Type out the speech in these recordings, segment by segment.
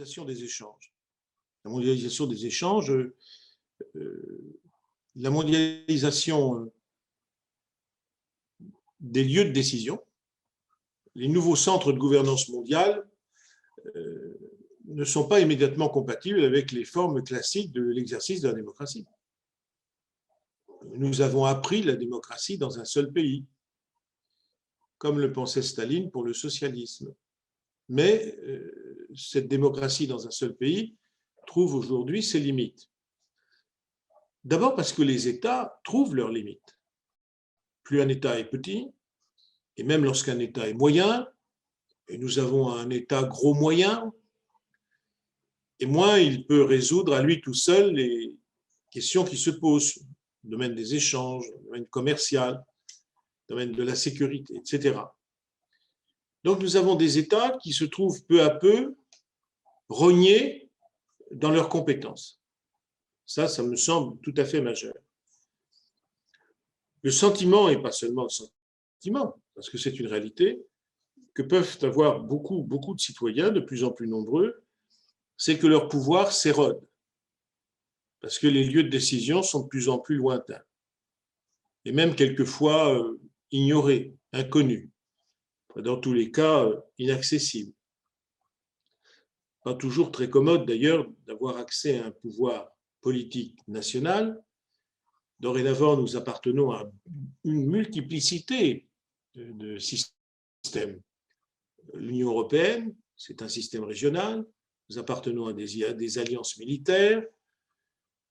mondialisation des échanges. La mondialisation des échanges, la mondialisation des lieux de décision, les nouveaux centres de gouvernance mondiale ne sont pas immédiatement compatibles avec les formes classiques de l'exercice de la démocratie. Nous avons appris la démocratie dans un seul pays, comme le pensait Staline pour le socialisme. Mais cette démocratie dans un seul pays trouve aujourd'hui ses limites. D'abord parce que les États trouvent leurs limites. Plus un État est petit, et même lorsqu'un État est moyen, et nous avons un État gros moyen, et moins il peut résoudre à lui tout seul les questions qui se posent, le domaine des échanges, le domaine commercial, le domaine de la sécurité, etc. Donc nous avons des États qui se trouvent peu à peu rognés dans leurs compétences. Ça me semble tout à fait majeur. Le sentiment, et pas seulement le sentiment, parce que c'est une réalité, que peuvent avoir beaucoup de citoyens, de plus en plus nombreux, c'est que leur pouvoir s'érode, parce que les lieux de décision sont de plus en plus lointains, et même quelquefois ignorés, inconnus, dans tous les cas inaccessibles. Pas toujours très commode d'ailleurs d'avoir accès à un pouvoir politique national. Dorénavant, nous appartenons à une multiplicité de systèmes. L'Union européenne, c'est un système régional. Nous appartenons à des alliances militaires.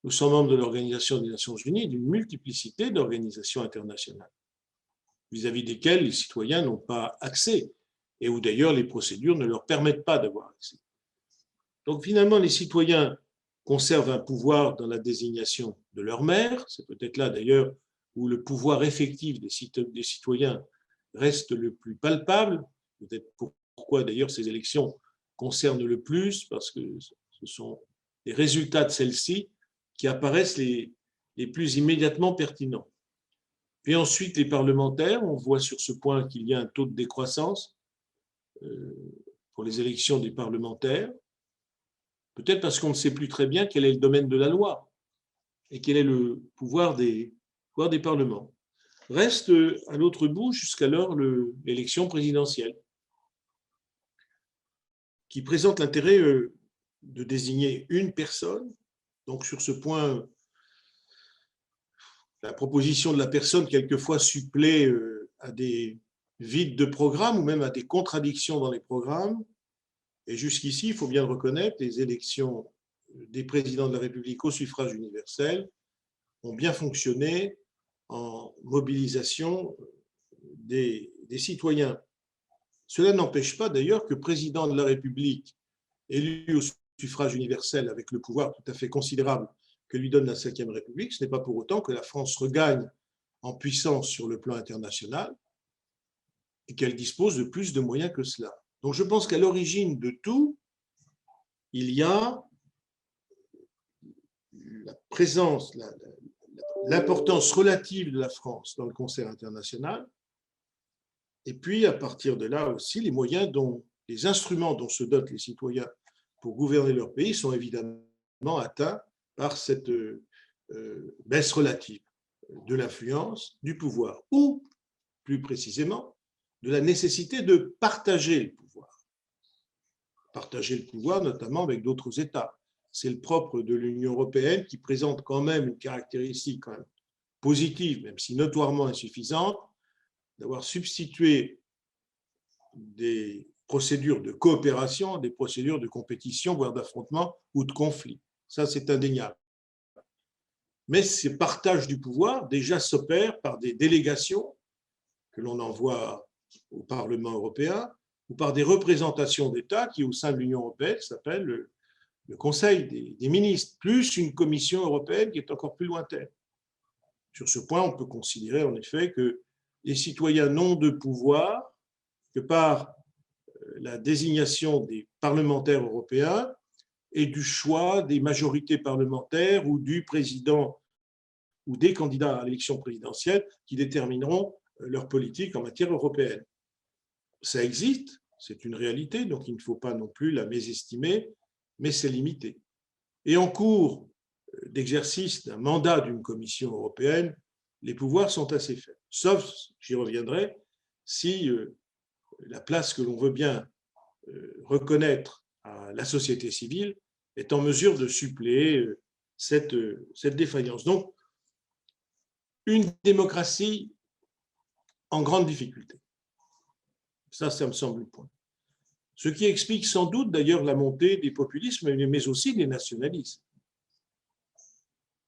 Nous sommes membres de l'Organisation des Nations Unies, d'une multiplicité d'organisations internationales, vis-à-vis desquelles les citoyens n'ont pas accès, et où d'ailleurs les procédures ne leur permettent pas d'avoir accès. Donc finalement, les citoyens conservent un pouvoir dans la désignation de leur maire. C'est peut-être là d'ailleurs où le pouvoir effectif des citoyens reste le plus palpable. Peut-être pourquoi d'ailleurs ces élections concernent le plus, parce que ce sont les résultats de celles-ci qui apparaissent les plus immédiatement pertinents. Puis ensuite, les parlementaires, on voit sur ce point qu'il y a un taux de décroissance pour les élections des parlementaires. Peut-être parce qu'on ne sait plus très bien quel est le domaine de la loi et quel est le pouvoir des parlements. Reste à l'autre bout jusqu'alors l'élection présidentielle, qui présente l'intérêt de désigner une personne. Donc sur ce point, la proposition de la personne quelquefois supplée à des vides de programme ou même à des contradictions dans les programmes. Et jusqu'ici, il faut bien le reconnaître, les élections des présidents de la République au suffrage universel ont bien fonctionné en mobilisation des citoyens. Cela n'empêche pas d'ailleurs que président de la République élu au suffrage universel avec le pouvoir tout à fait considérable que lui donne la Ve République, ce n'est pas pour autant que la France regagne en puissance sur le plan international et qu'elle dispose de plus de moyens que cela. Donc je pense qu'à l'origine de tout, il y a la présence, l'importance relative de la France dans le concert international, et puis à partir de là aussi, les instruments dont se dotent les citoyens pour gouverner leur pays sont évidemment atteints par cette baisse relative de l'influence, du pouvoir, ou plus précisément, de la nécessité de partager le pouvoir. Partager le pouvoir notamment avec d'autres États. C'est le propre de l'Union européenne qui présente quand même une caractéristique quand même positive, même si notoirement insuffisante, d'avoir substitué des procédures de coopération, des procédures de compétition, voire d'affrontement ou de conflit. Ça, c'est indéniable. Mais ce partage du pouvoir déjà s'opère par des délégations que l'on envoie au Parlement européen ou par des représentations d'États qui, au sein de l'Union européenne, s'appellent le Conseil des ministres, plus une Commission européenne qui est encore plus lointaine. Sur ce point, on peut considérer en effet que les citoyens n'ont de pouvoir que par la désignation des parlementaires européens et du choix des majorités parlementaires ou du président ou des candidats à l'élection présidentielle qui détermineront leur politique en matière européenne. Ça existe, c'est une réalité, donc il ne faut pas non plus la mésestimer, mais c'est limité. Et en cours d'exercice d'un mandat d'une Commission européenne, les pouvoirs sont assez faibles. Sauf, j'y reviendrai, si la place que l'on veut bien reconnaître à la société civile est en mesure de suppléer cette défaillance. Donc, une démocratie en grande difficulté. Ça me semble le point. Ce qui explique sans doute d'ailleurs la montée des populismes, mais aussi des nationalismes.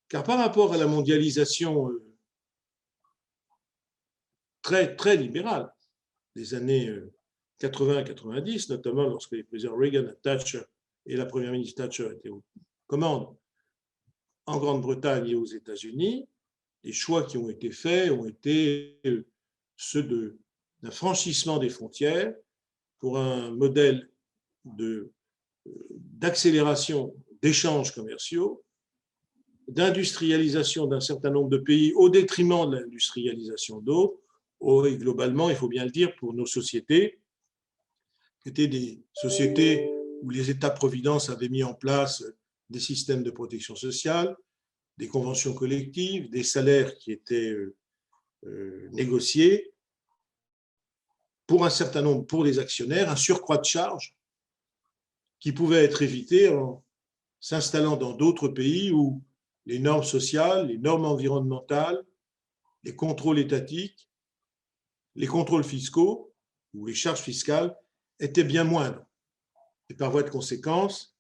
Car par rapport à la mondialisation très, très libérale des années 80-90, notamment lorsque les présidents Reagan et Thatcher et la première ministre Thatcher étaient aux commandes en Grande-Bretagne et aux États-Unis, les choix qui ont été faits ont été ceux d'un franchissement des frontières pour un modèle d'accélération d'échanges commerciaux, d'industrialisation d'un certain nombre de pays au détriment de l'industrialisation d'autres, et globalement, il faut bien le dire, pour nos sociétés, qui étaient des sociétés où les États-providence avaient mis en place des systèmes de protection sociale, des conventions collectives, des salaires qui étaient négociés, pour un certain nombre, pour les actionnaires, un surcroît de charges qui pouvait être évité en s'installant dans d'autres pays où les normes sociales, les normes environnementales, les contrôles étatiques, les contrôles fiscaux ou les charges fiscales étaient bien moindres. Et par voie de conséquence,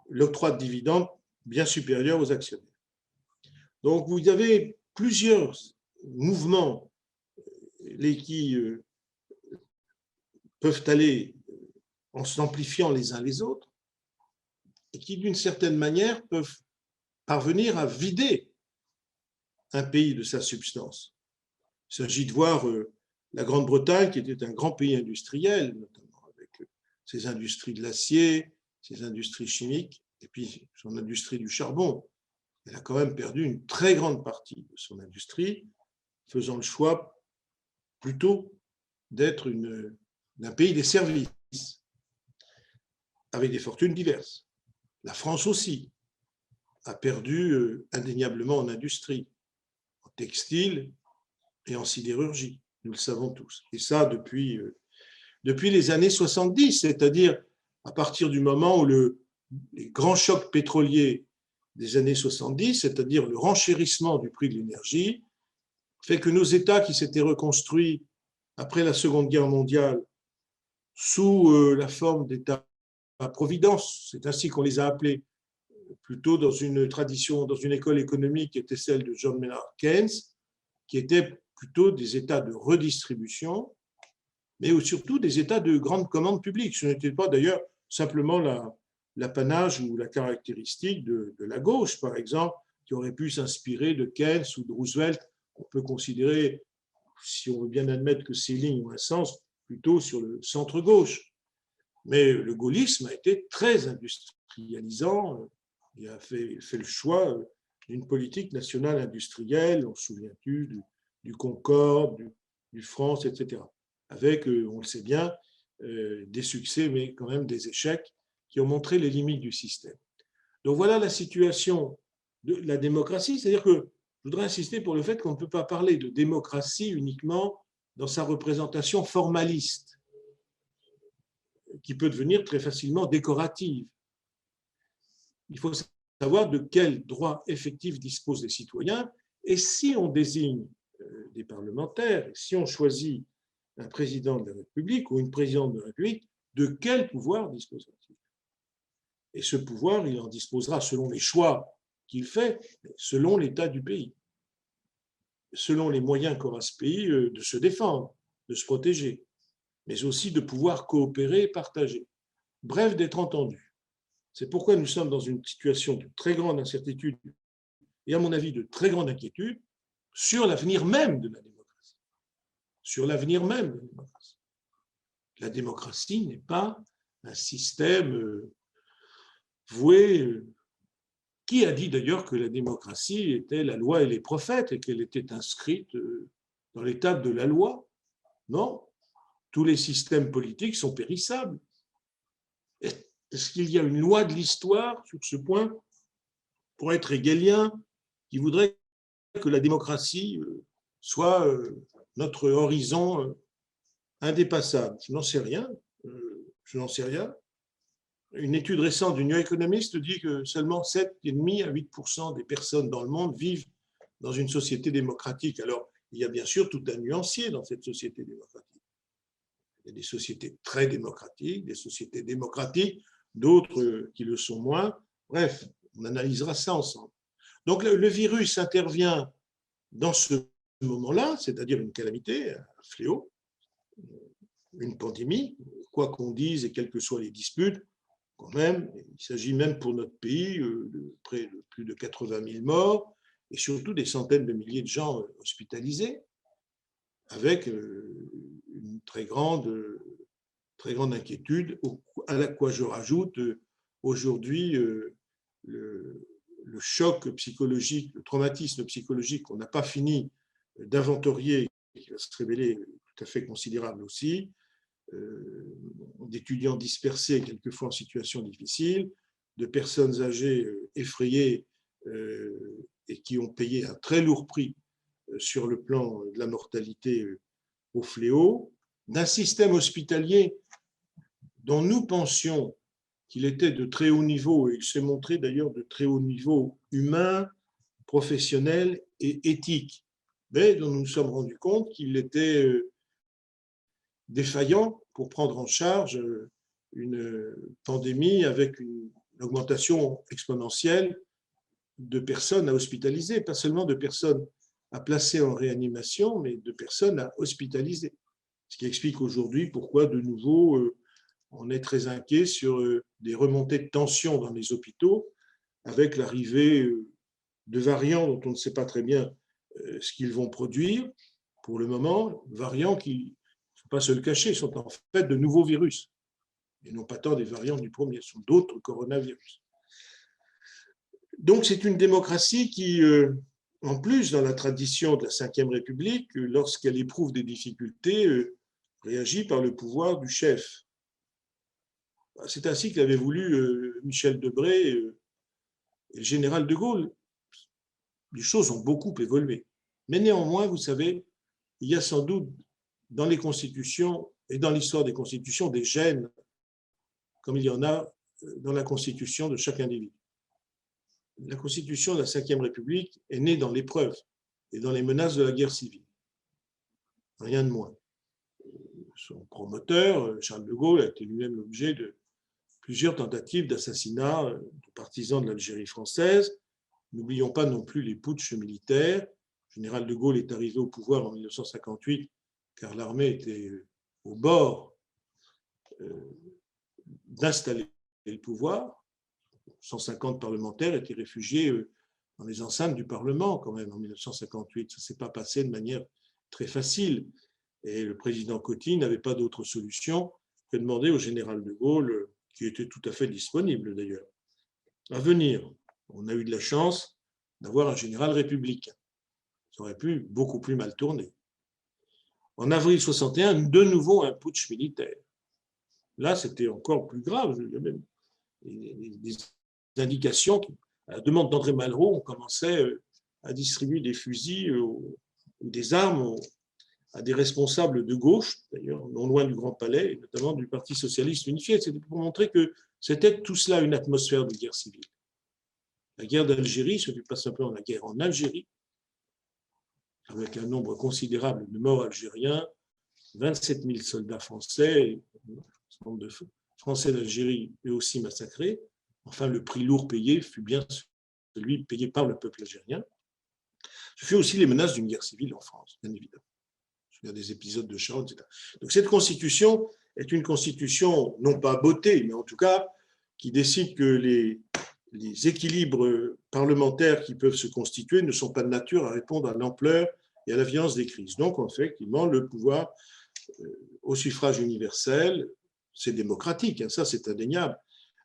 l'octroi de dividendes bien supérieur aux actionnaires. Donc, vous avez plusieurs mouvements qui peuvent aller en s'amplifiant les uns les autres et qui, d'une certaine manière, peuvent parvenir à vider un pays de sa substance. Il s'agit de voir la Grande-Bretagne, qui était un grand pays industriel, notamment avec ses industries de l'acier, ses industries chimiques, et puis son industrie du charbon. Elle a quand même perdu une très grande partie de son industrie, faisant le choix plutôt d'être d'un pays des services, avec des fortunes diverses. La France aussi a perdu indéniablement en industrie, en textile et en sidérurgie, nous le savons tous. Et ça depuis les années 70, c'est-à-dire à partir du moment où les grands chocs pétroliers des années 70, c'est-à-dire le renchérissement du prix de l'énergie, fait que nos États qui s'étaient reconstruits après la Seconde Guerre mondiale sous la forme d'États-providence, c'est ainsi qu'on les a appelés, plutôt dans une tradition, dans une école économique qui était celle de John Maynard Keynes, qui étaient plutôt des États de redistribution, mais surtout des États de grande commande publique. Ce n'était pas d'ailleurs simplement l'apanage ou la caractéristique de la gauche, par exemple, qui aurait pu s'inspirer de Keynes ou de Roosevelt. On peut considérer, si on veut bien admettre que ces lignes ont un sens, plutôt sur le centre-gauche. Mais le gaullisme a été très industrialisant et a fait le choix d'une politique nationale industrielle, on se souvient-tu, du Concorde, du France, etc. Avec, on le sait bien, des succès, mais quand même des échecs qui ont montré les limites du système. Donc voilà la situation de la démocratie, c'est-à-dire que je voudrais insister pour le fait qu'on ne peut pas parler de démocratie uniquement dans sa représentation formaliste, qui peut devenir très facilement décorative. Il faut savoir de quels droits effectifs disposent les citoyens, et si on désigne des parlementaires, et si on choisit un président de la République ou une présidente de la République, de quel pouvoir disposera-t-il? Et ce pouvoir, il en disposera selon les choix qu'il fait, selon l'état du pays, selon les moyens qu'aura ce pays de se défendre, de se protéger, mais aussi de pouvoir coopérer et partager. Bref, d'être entendu. C'est pourquoi nous sommes dans une situation de très grande incertitude et, à mon avis, de très grande inquiétude sur l'avenir même de la démocratie. Sur l'avenir même de la démocratie. La démocratie n'est pas un système voué. Qui a dit d'ailleurs que la démocratie était la loi et les prophètes et qu'elle était inscrite dans l'étape de la loi? Non. Tous les systèmes politiques sont périssables. Et est-ce qu'il y a une loi de l'histoire sur ce point pour être hegelien qui voudrait que la démocratie soit notre horizon indépassable? Je n'en sais rien. Je n'en sais rien. Une étude récente du New Economist dit que seulement 7,5 à 8% des personnes dans le monde vivent dans une société démocratique. Alors, il y a bien sûr tout un nuancier dans cette société démocratique. Il y a des sociétés très démocratiques, des sociétés démocratiques, d'autres qui le sont moins. Bref, on analysera ça ensemble. Donc, le virus intervient dans ce moment-là, c'est-à-dire une calamité, un fléau, une pandémie, quoi qu'on dise et quelles que soient les disputes, quand même, il s'agit même pour notre pays de près de plus de 80 000 morts et surtout des centaines de milliers de gens hospitalisés, avec une très grande inquiétude, à la quoi je rajoute aujourd'hui le choc psychologique, le traumatisme psychologique qu'on n'a pas fini d'inventorier, qui va se révéler tout à fait considérable aussi, d'étudiants dispersés, quelquefois en situation difficile, de personnes âgées effrayées et qui ont payé un très lourd prix sur le plan de la mortalité au fléau, d'un système hospitalier dont nous pensions qu'il était de très haut niveau, et il s'est montré d'ailleurs de très haut niveau humain, professionnel et éthique, mais dont nous nous sommes rendus compte qu'il était défaillant pour prendre en charge une pandémie avec une augmentation exponentielle de personnes à hospitaliser, pas seulement de personnes à placer en réanimation, mais de personnes à hospitaliser. Ce qui explique aujourd'hui pourquoi, de nouveau, on est très inquiet sur des remontées de tension dans les hôpitaux, avec l'arrivée de variants dont on ne sait pas très bien ce qu'ils vont produire, pour le moment, variants qui, il ne faut pas se le cacher, sont en fait de nouveaux virus, et non pas tant des variants du premier, ce sont d'autres coronavirus. Donc c'est une démocratie qui, en plus, dans la tradition de la Ve République, lorsqu'elle éprouve des difficultés, réagit par le pouvoir du chef. C'est ainsi qu'avait voulu Michel Debré et le général de Gaulle. Les choses ont beaucoup évolué. Mais néanmoins, vous savez, il y a sans doute dans les constitutions et dans l'histoire des constitutions des gènes, comme il y en a dans la constitution de chaque individu. La constitution de la Ve République est née dans l'épreuve et dans les menaces de la guerre civile. Rien de moins. Son promoteur, Charles de Gaulle, a été lui-même l'objet de plusieurs tentatives d'assassinat de partisans de l'Algérie française. N'oublions pas non plus les putschs militaires. Le général de Gaulle est arrivé au pouvoir en 1958 car l'armée était au bord d'installer le pouvoir. 150 parlementaires étaient réfugiés dans les enceintes du Parlement quand même en 1958. Ça ne s'est pas passé de manière très facile. Et le président Coty n'avait pas d'autre solution que de demander au général de Gaulle, qui était tout à fait disponible d'ailleurs, à venir. On a eu de la chance d'avoir un général républicain. Ça aurait pu beaucoup plus mal tourner. En avril 61, de nouveau un putsch militaire. Là, c'était encore plus grave. Il y a même des indications, à la demande d'André Malraux, on commençait à distribuer des fusils ou des armes à des responsables de gauche, d'ailleurs, non loin du Grand Palais, et notamment du Parti socialiste unifié. C'était pour montrer que c'était tout cela une atmosphère de guerre civile. La guerre d'Algérie, ce n'est pas simplement la guerre en Algérie, avec un nombre considérable de morts algériens, 27 000 soldats français, un certain nombre de Français d'Algérie eux aussi massacrés. Enfin, le prix lourd payé fut bien celui payé par le peuple algérien. Ce fut aussi les menaces d'une guerre civile en France, bien évidemment. Je veux dire des épisodes de Charles, etc. Donc cette constitution est une constitution, non pas beauté, mais en tout cas, qui décide que les équilibres parlementaires qui peuvent se constituer ne sont pas de nature à répondre à l'ampleur et à la violence des crises. Donc, effectivement, le pouvoir au suffrage universel, c'est démocratique, hein, ça c'est indéniable,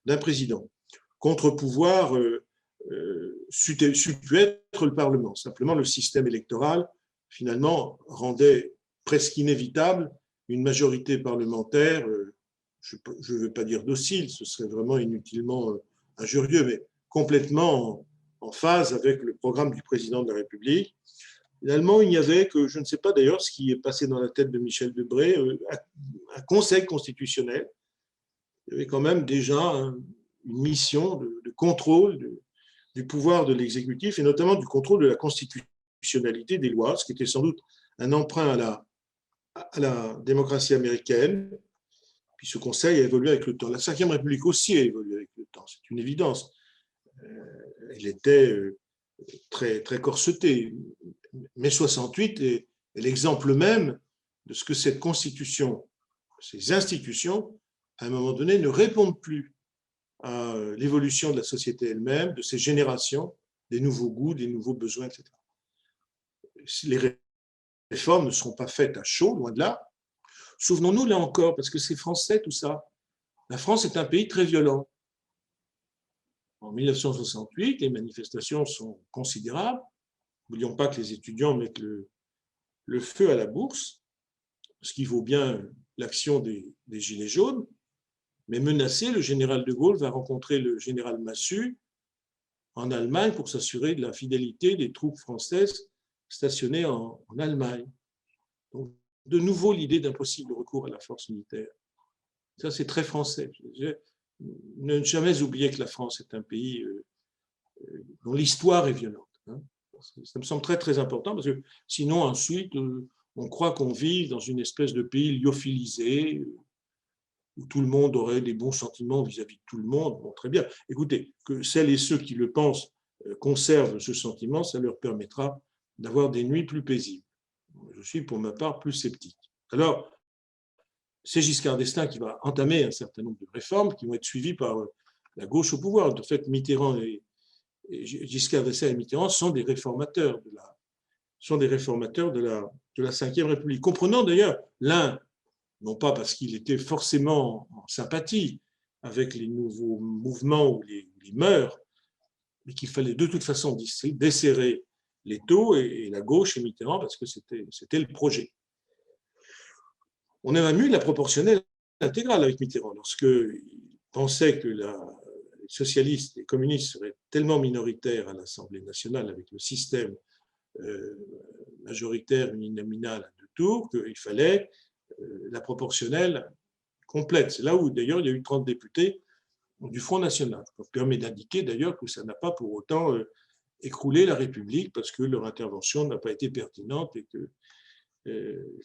d'un président. Contre-pouvoir sut pu être le Parlement. Simplement, le système électoral, finalement, rendait presque inévitable une majorité parlementaire je ne veux pas dire docile, ce serait vraiment inutilement injurieux, mais complètement en phase avec le programme du président de la République. Finalement, il n'y avait que, je ne sais pas d'ailleurs ce qui est passé dans la tête de Michel Debré, un conseil constitutionnel. Il y avait quand même déjà une mission de contrôle du pouvoir de l'exécutif et notamment du contrôle de la constitutionnalité des lois, ce qui était sans doute un emprunt à la démocratie américaine. Puis ce conseil a évolué avec le temps. La Ve République aussi a évolué avec le temps, c'est une évidence. Elle était très, très corsetée. Mai 68 est l'exemple même de ce que cette constitution, ces institutions, à un moment donné, ne répondent plus à l'évolution de la société elle-même, de ses générations, des nouveaux goûts, des nouveaux besoins, etc. Les réformes ne seront pas faites à chaud, loin de là. Souvenons-nous là encore, parce que c'est français tout ça, la France est un pays très violent. En 1968, les manifestations sont considérables. N'oublions pas que les étudiants mettent le feu à la bourse, ce qui vaut bien l'action des Gilets jaunes. Mais menacé, le général de Gaulle va rencontrer le général Massu en Allemagne pour s'assurer de la fidélité des troupes françaises stationnées en Allemagne. Donc, de nouveau, l'idée d'un possible recours à la force militaire. Ça, c'est très français. Ne jamais oublier que la France est un pays dont l'histoire est violente. Ça me semble très, très important, parce que sinon, ensuite, on croit qu'on vit dans une espèce de pays lyophilisé, où tout le monde aurait des bons sentiments vis-à-vis de tout le monde. Bon, très bien. Écoutez, que celles et ceux qui le pensent conservent ce sentiment, ça leur permettra d'avoir des nuits plus paisibles. Je suis, pour ma part, plus sceptique. Alors, c'est Giscard d'Estaing qui va entamer un certain nombre de réformes qui vont être suivies par la gauche au pouvoir. En fait, Mitterrand et Giscard d'Estaing et Mitterrand sont des réformateurs de la Ve République. Comprenant d'ailleurs l'un, non pas parce qu'il était forcément en sympathie avec les nouveaux mouvements ou les mœurs, mais qu'il fallait de toute façon desserrer les taux, et la gauche et Mitterrand, parce que c'était le projet. On a même eu la proportionnelle intégrale avec Mitterrand, lorsqu'il pensait que les socialistes et les communistes seraient tellement minoritaires à l'Assemblée nationale avec le système majoritaire uninominal à deux tours qu'il fallait la proportionnelle complète. C'est là où, d'ailleurs, il y a eu 30 députés du Front National. Ça permet d'indiquer, d'ailleurs, que ça n'a pas pour autant écroulé la République, parce que leur intervention n'a pas été pertinente et qu'il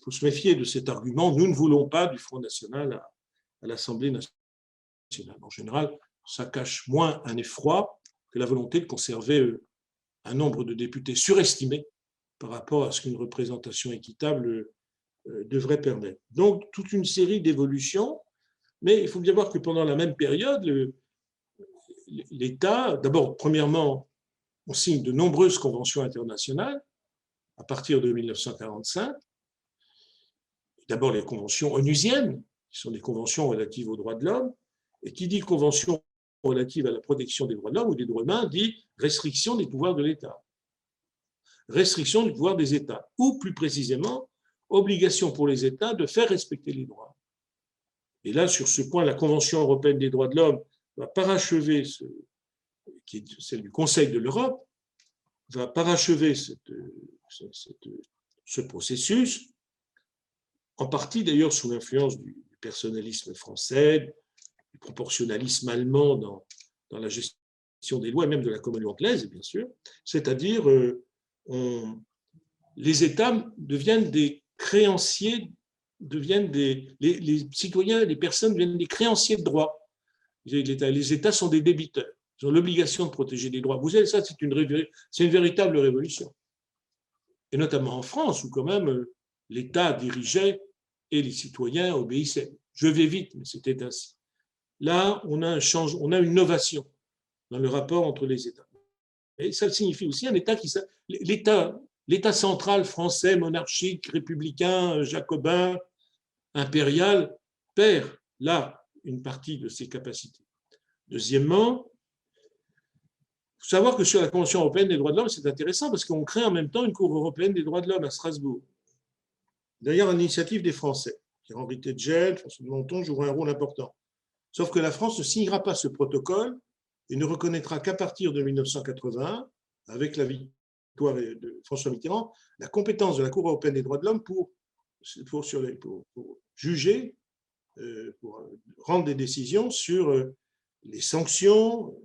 faut se méfier de cet argument. Nous ne voulons pas du Front National à l'Assemblée nationale. En général, ça cache moins un effroi que la volonté de conserver un nombre de députés surestimé par rapport à ce qu'une représentation équitable devrait permettre. Donc, toute une série d'évolutions, mais il faut bien voir que pendant la même période, l'État, d'abord, premièrement, on signe de nombreuses conventions internationales à partir de 1945. D'abord, les conventions onusiennes, qui sont des conventions relatives aux droits de l'homme, et qui dit convention relative à la protection des droits de l'homme ou des droits humains, dit restriction des pouvoirs de l'État. Restriction du pouvoir des États, ou plus précisément, obligation pour les États de faire respecter les droits. Et là, sur ce point, la Convention européenne des droits de l'homme va parachever, qui est celle du Conseil de l'Europe, va parachever ce processus, en partie d'ailleurs sous l'influence du personnalisme français, du proportionnalisme allemand dans la gestion des lois, et même de la commune anglaise, bien sûr, c'est-à-dire les États deviennent des créanciers, les citoyens, les personnes deviennent des créanciers de droits. Les États sont des débiteurs. Ils ont l'obligation de protéger les droits. Vous savez, ça, c'est une véritable révolution. Et notamment en France, où quand même l'État dirigeait et les citoyens obéissaient. Je vais vite, mais c'était ainsi. Là, on a une innovation dans le rapport entre les États. Et ça signifie aussi un État l'État central français, monarchique, républicain, jacobin, impérial, perd là une partie de ses capacités. Deuxièmement, il faut savoir que sur la Convention européenne des droits de l'homme, c'est intéressant parce qu'on crée en même temps une Cour européenne des droits de l'homme à Strasbourg. D'ailleurs, à l'initiative des Français, Pierre-Henri Tedjen, François de Menton joueront un rôle important. Sauf que la France ne signera pas ce protocole et ne reconnaîtra qu'à partir de 1981, avec la victoire de François Mitterrand, la compétence de la Cour européenne des droits de l'homme pour juger, pour rendre des décisions sur les sanctions,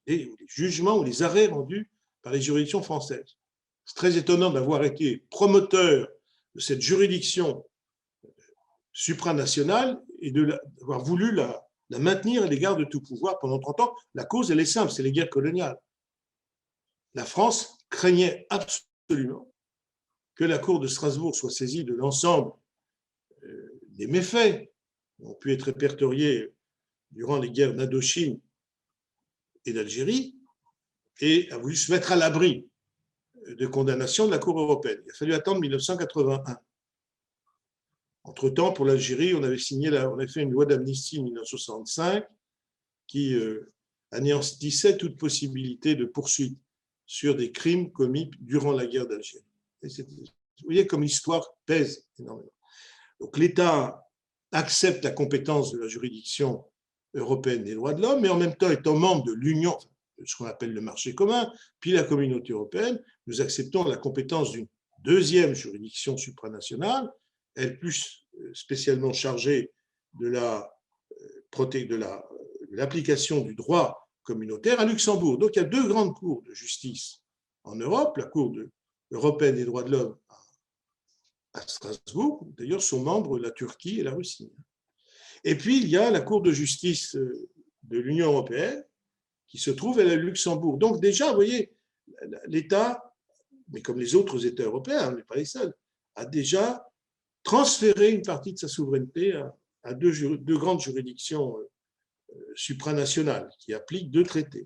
les jugements ou les arrêts rendus par les juridictions françaises. C'est très étonnant d'avoir été promoteur de cette juridiction supranationale et d'avoir voulu la maintenir à l'égard de tout pouvoir pendant 30 ans. La cause, elle est simple, c'est les guerres coloniales. La France craignait absolument que la Cour de Strasbourg soit saisie de l'ensemble des méfaits qui ont pu être répertoriés durant les guerres d'Indochine et d'Algérie et a voulu se mettre à l'abri de condamnation de la Cour européenne. Il a fallu attendre 1981. Entre-temps, pour l'Algérie, on avait fait une loi d'amnistie en 1965 qui anéantissait toute possibilité de poursuite sur des crimes commis durant la guerre d'Algérie. Vous voyez comme l'histoire pèse énormément. Donc l'État accepte la compétence de la juridiction européenne des droits de l'homme, mais en même temps étant membre de l'Union, ce qu'on appelle le marché commun, puis la communauté européenne, nous acceptons la compétence d'une deuxième juridiction supranationale, elle plus spécialement chargée de l'application du droit communautaire à Luxembourg. Donc il y a deux grandes cours de justice en Europe, la Cour européenne des droits de l'homme à Strasbourg, d'ailleurs sont membres la Turquie et la Russie. Et puis il y a la Cour de justice de l'Union européenne qui se trouve à Luxembourg. Donc déjà, vous voyez, l'État, mais comme les autres États européens, on n'est pas les seuls, a déjà transféré une partie de sa souveraineté à deux grandes juridictions supranationales qui appliquent deux traités,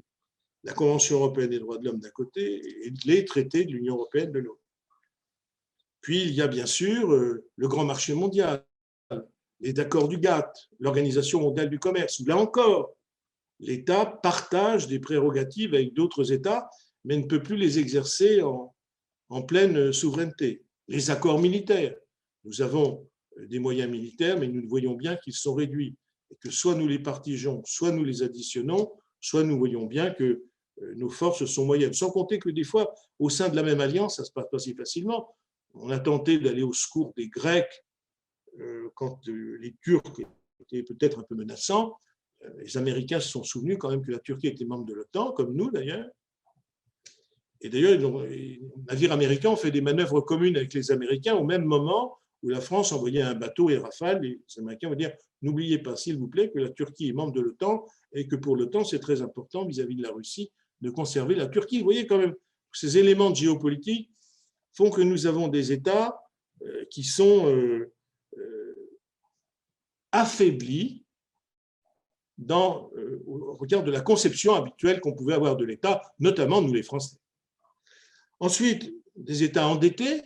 la Convention européenne des droits de l'homme d'un côté et les traités de l'Union européenne de l'autre. Puis il y a bien sûr le grand marché mondial, les accords du GATT, l'Organisation mondiale du commerce, où là encore, l'État partage des prérogatives avec d'autres États, mais ne peut plus les exercer en pleine souveraineté. Les accords militaires, nous avons des moyens militaires, mais nous voyons bien qu'ils sont réduits, et que soit nous les partageons, soit nous les additionnons, soit nous voyons bien que nos forces sont moyennes. Sans compter que des fois, au sein de la même alliance, ça ne se passe pas si facilement. On a tenté d'aller au secours des Grecs quand les Turcs étaient peut-être un peu menaçants. Les Américains se sont souvenus quand même que la Turquie était membre de l'OTAN, comme nous d'ailleurs. Et d'ailleurs, les navires américains ont fait des manœuvres communes avec les Américains au même moment où la France envoyait un bateau et Rafale. Les Américains vont dire « N'oubliez pas, s'il vous plaît, que la Turquie est membre de l'OTAN et que pour l'OTAN, c'est très important vis-à-vis de la Russie de conserver la Turquie. » Vous voyez quand même, ces éléments de géopolitique font que nous avons des États qui sont affaiblis au regard de la conception habituelle qu'on pouvait avoir de l'État, notamment nous les Français. Ensuite, des États endettés.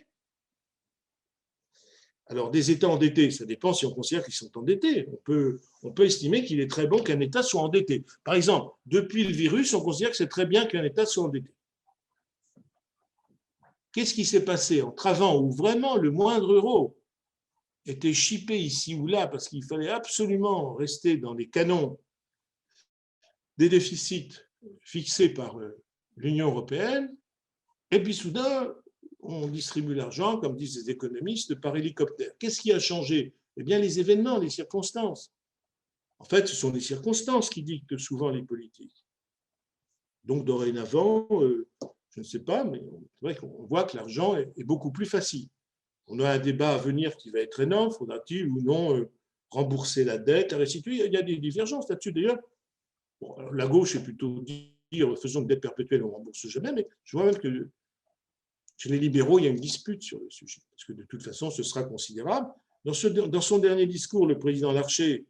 Alors, des États endettés, ça dépend si on considère qu'ils sont endettés. On peut estimer qu'il est très bon qu'un État soit endetté. Par exemple, depuis le virus, on considère que c'est très bien qu'un État soit endetté. Qu'est-ce qui s'est passé entre avant où vraiment le moindre euro était chippé ici ou là parce qu'il fallait absolument rester dans les canons des déficits fixés par l'Union européenne, et puis soudain, on distribue l'argent, comme disent les économistes, par hélicoptère. Qu'est-ce qui a changé? Eh bien, les événements, les circonstances. En fait, ce sont les circonstances qui dictent souvent les politiques. Donc, dorénavant, je ne sais pas, mais c'est vrai qu'on voit que l'argent est beaucoup plus facile. On a un débat à venir qui va être énorme. Faudra-t-il ou non rembourser la dette, la restituer? Il y a des divergences là-dessus. D'ailleurs, bon, la gauche est plutôt dire faisons une dette perpétuelle, on ne rembourse jamais, mais je vois même que chez les libéraux, il y a une dispute sur le sujet, parce que de toute façon, ce sera considérable. Dans son dernier discours, le président Larcher,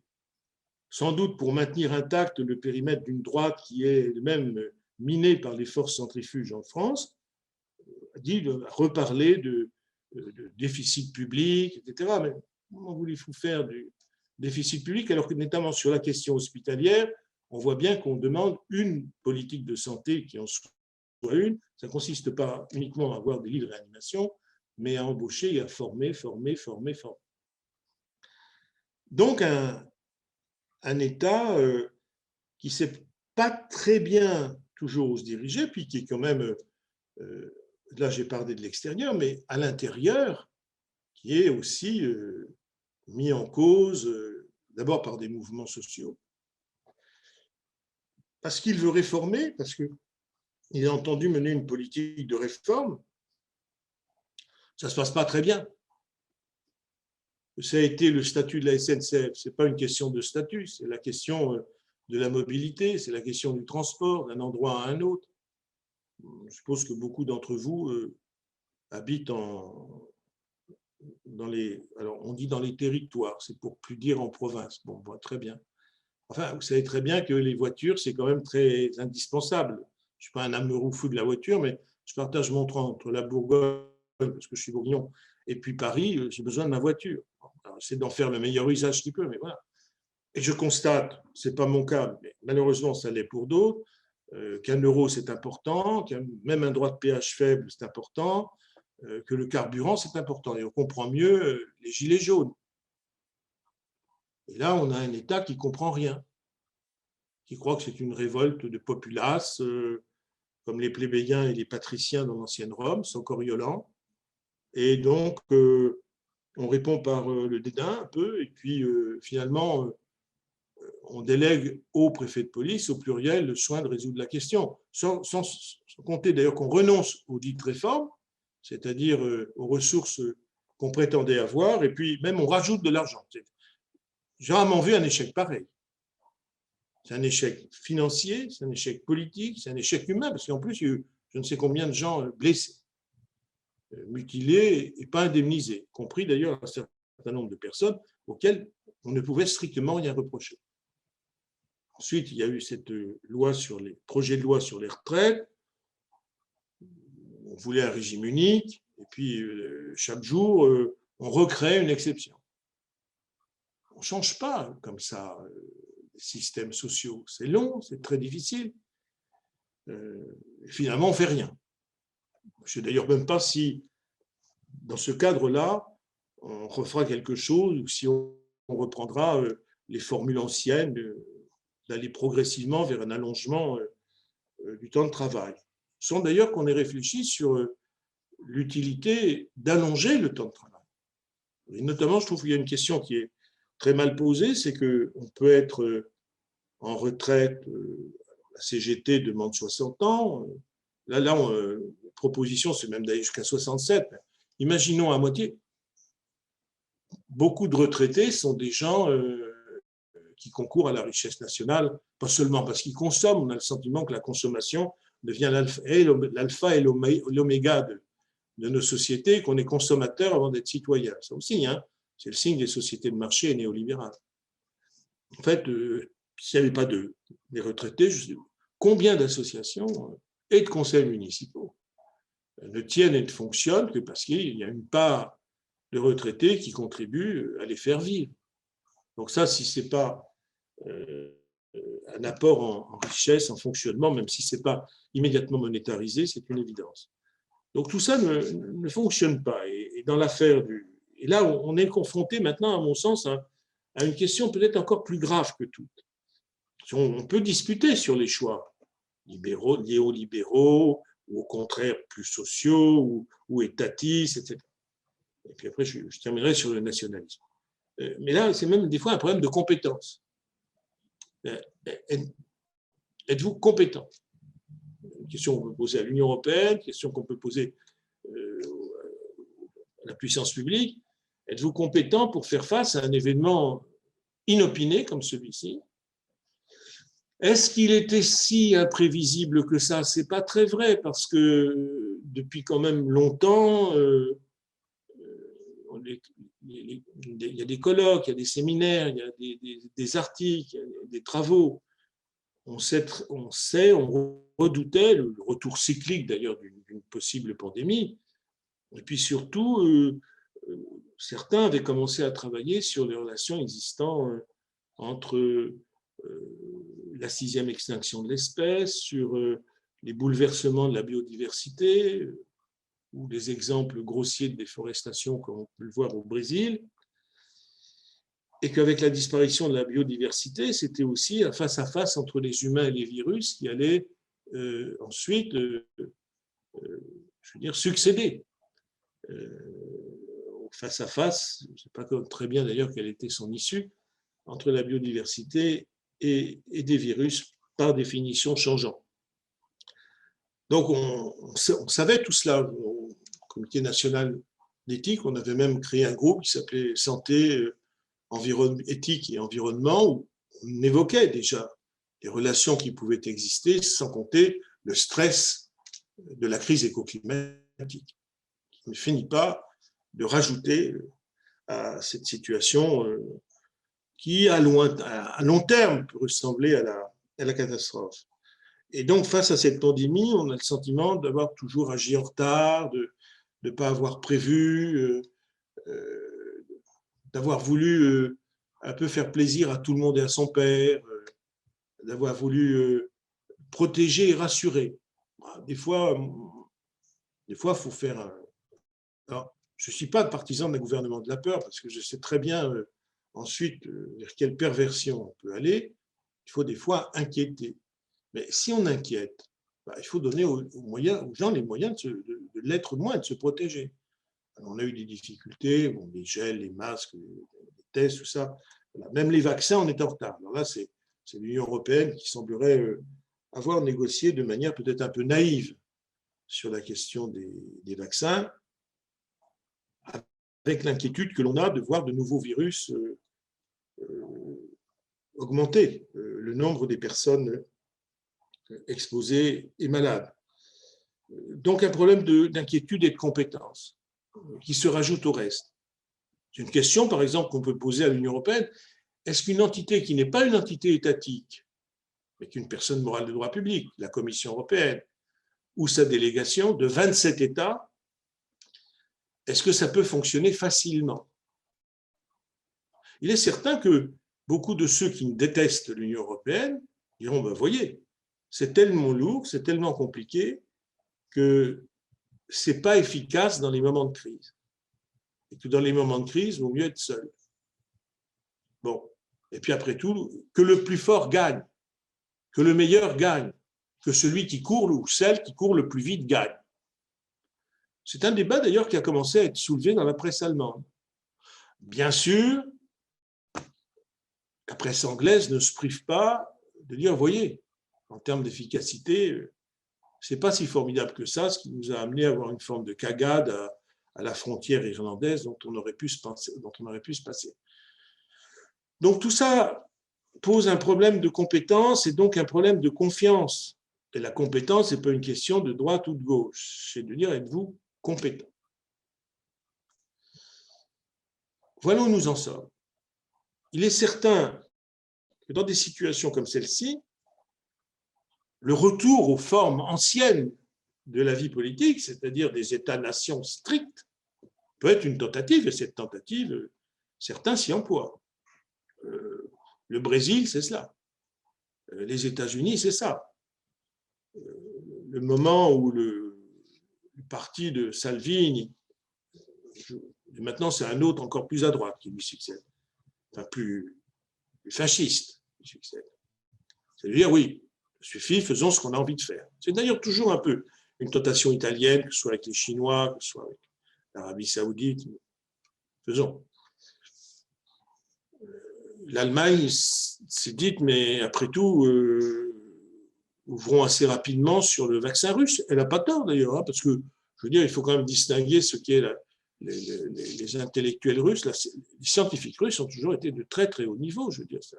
sans doute pour maintenir intact le périmètre d'une droite qui est même minée par les forces centrifuges en France, a reparlé de déficit public, etc. Mais comment voulez-vous faire du déficit public alors que notamment sur la question hospitalière, on voit bien qu'on demande une politique de santé qui en soit une. Ça ne consiste pas uniquement à avoir des lits de réanimation, mais à embaucher et à former. Donc, un État qui ne sait pas très bien toujours où se diriger, puis qui est quand même, là j'ai parlé de l'extérieur, mais à l'intérieur, qui est aussi mis en cause d'abord par des mouvements sociaux, parce qu'il veut réformer, parce qu'il a entendu mener une politique de réforme. Ça ne se passe pas très bien. Ça a été le statut de la SNCF. Ce n'est pas une question de statut, c'est la question de la mobilité, c'est la question du transport d'un endroit à un autre. Je suppose que beaucoup d'entre vous habitent dans les… Alors, on dit dans les territoires, c'est pour plus dire en province. Bon, très bien. Enfin, vous savez très bien que les voitures, c'est quand même très indispensable. Je ne suis pas un amoureux fou de la voiture, mais je partage mon train entre la Bourgogne, parce que je suis bourguignon, et puis Paris, j'ai besoin de ma voiture. C'est d'en faire le meilleur usage qu'il peut, mais voilà. Et je constate, ce n'est pas mon cas, mais malheureusement, ça l'est pour d'autres, qu'un euro, c'est important, même un droit de péage faible, c'est important, que le carburant, c'est important. Et on comprend mieux les gilets jaunes. Et là, on a un État qui ne comprend rien, qui croit que c'est une révolte de populace, comme les plébéiens et les patriciens dans l'ancienne Rome, sans Coriolan. Et donc, on répond par le dédain un peu, et puis finalement, on délègue au préfet de police, au pluriel, le soin de résoudre la question, sans compter d'ailleurs qu'on renonce aux dites réformes, c'est-à-dire aux ressources qu'on prétendait avoir, et puis même on rajoute de l'argent. J'ai rarement vu un échec pareil. C'est un échec financier, c'est un échec politique, c'est un échec humain, parce qu'en plus, il y a eu je ne sais combien de gens blessés, mutilés et pas indemnisés, compris d'ailleurs un certain nombre de personnes auxquelles on ne pouvait strictement rien reprocher. Ensuite, il y a eu cette loi sur les projets de loi sur les retraites. On voulait un régime unique, et puis chaque jour, on recrée une exception. On ne change pas comme ça les systèmes sociaux. C'est long, c'est très difficile. Finalement, on ne fait rien. Je ne sais d'ailleurs même pas si, dans ce cadre-là, on refera quelque chose ou si on reprendra les formules anciennes d'aller progressivement vers un allongement du temps de travail. Sans d'ailleurs qu'on ait réfléchi sur l'utilité d'allonger le temps de travail. Et notamment, je trouve qu'il y a une question qui est très mal posée, c'est qu'on peut être en retraite, la CGT demande 60 ans, là proposition, c'est même d'aller jusqu'à 67. Imaginons à moitié. Beaucoup de retraités sont des gens qui concourent à la richesse nationale, pas seulement parce qu'ils consomment, on a le sentiment que la consommation devient l'alpha et l'oméga de nos sociétés, qu'on est consommateur avant d'être citoyen. Ça aussi, hein, c'est le signe des sociétés de marché néolibérales. En fait, s'il n'y avait pas des retraités, combien d'associations et de conseils municipaux ne tiennent et ne fonctionnent que parce qu'il y a une part de retraités qui contribuent à les faire vivre. Donc ça, si ce n'est pas un apport en richesse, en fonctionnement, même si ce n'est pas immédiatement monétarisé, c'est une évidence. Donc tout ça ne fonctionne pas. Et dans l'affaire et là, on est confronté maintenant, à mon sens, à une question peut-être encore plus grave que toute. On peut discuter sur les choix libéraux, néolibéraux, ou au contraire plus sociaux, ou étatistes, etc. Et puis après, je terminerai sur le nationalisme. Mais là, c'est même des fois un problème de compétence. Êtes-vous compétent? Une question qu'on peut poser à l'Union européenne, une question qu'on peut poser à la puissance publique. Êtes-vous compétent pour faire face à un événement inopiné comme celui-ci? Est-ce qu'il était si imprévisible que ça? Ce n'est pas très vrai, parce que depuis quand même longtemps, il y a des colloques, il y a des séminaires, il y a des articles, il y a des travaux. On redoutait le retour cyclique d'ailleurs d'une possible pandémie. Et puis surtout, certains avaient commencé à travailler sur les relations existantes entre la 6e extinction de l'espèce, sur les bouleversements de la biodiversité, ou les exemples grossiers de déforestation comme on peut le voir au Brésil. et qu'avec la disparition de la biodiversité, c'était aussi un face-à-face entre les humains et les virus qui allait ensuite, je veux dire, succéder au face-à-face. Je ne sais pas très bien d'ailleurs quelle était son issue entre la biodiversité et des virus, par définition changeants. Donc, on savait tout cela. Au Comité national d'éthique, on avait même créé un groupe qui s'appelait Santé, éthique et environnement, où on évoquait déjà les relations qui pouvaient exister, sans compter le stress de la crise écoclimatique, qui ne finit pas de rajouter à cette situation qui, à long terme, peut ressembler à la catastrophe. Et donc, face à cette pandémie, on a le sentiment d'avoir toujours agi en retard, de ne pas avoir prévu, d'avoir voulu un peu faire plaisir à tout le monde et à son père, d'avoir voulu protéger et rassurer. Des fois, il faut faire... Alors, je ne suis pas partisan d'un gouvernement de la peur, parce que je sais très bien ensuite vers quelle perversion on peut aller. Il faut des fois inquiéter. Mais si on inquiète, il faut donner aux gens les moyens de l'être moins, de se protéger. Alors, on a eu des difficultés, bon, les gels, les masques, les tests, tout ça. Voilà. Même les vaccins, on est en retard. Alors là, c'est l'Union européenne qui semblerait avoir négocié de manière peut-être un peu naïve sur la question des vaccins, avec l'inquiétude que l'on a de voir de nouveaux virus augmenter le nombre des personnes exposées et malades. Donc un problème d'inquiétude et de compétence qui se rajoute au reste. C'est une question, par exemple, qu'on peut poser à l'Union européenne. Est-ce qu'une entité qui n'est pas une entité étatique, mais qu'une personne morale de droit public, la Commission européenne, ou sa délégation de 27 États, est-ce que ça peut fonctionner facilement? Il est certain que beaucoup de ceux qui détestent l'Union européenne diront, ben, voyez, c'est tellement lourd, c'est tellement compliqué que ce n'est pas efficace dans les moments de crise. Et que dans les moments de crise, il vaut mieux être seul. Bon, et puis après tout, que le plus fort gagne, que le meilleur gagne, que celui qui court ou celle qui court le plus vite gagne. C'est un débat d'ailleurs qui a commencé à être soulevé dans la presse allemande. Bien sûr, la presse anglaise ne se prive pas de dire, voyez, en termes d'efficacité, ce n'est pas si formidable que ça, ce qui nous a amené à avoir une forme de cagade à la frontière irlandaise dont on aurait pu se passer. Donc tout ça pose un problème de compétence et donc un problème de confiance. Et la compétence, ce n'est pas une question de droite ou de gauche, c'est de dire, êtes-vous compétent? Voilà où nous en sommes. Il est certain que dans des situations comme celle-ci, le retour aux formes anciennes de la vie politique, c'est-à-dire des États-nations stricts, peut être une tentative, et cette tentative, certains s'y emploient. Le Brésil, c'est cela. Les États-Unis, c'est ça. Le moment où le parti de Salvini, maintenant c'est un autre encore plus à droite qui lui succède, enfin plus fasciste qui succède. C'est-à-dire, oui, il suffit, faisons ce qu'on a envie de faire. C'est d'ailleurs toujours un peu une tentation italienne, que ce soit avec les Chinois, que ce soit avec l'Arabie Saoudite. Faisons. L'Allemagne s'est dite, mais après tout, ouvrons assez rapidement sur le vaccin russe. Elle n'a pas tort d'ailleurs, hein, parce que, je veux dire, il faut quand même distinguer ce qui est les intellectuels russes. Les scientifiques russes ont toujours été de très très haut niveau, je veux dire. Ça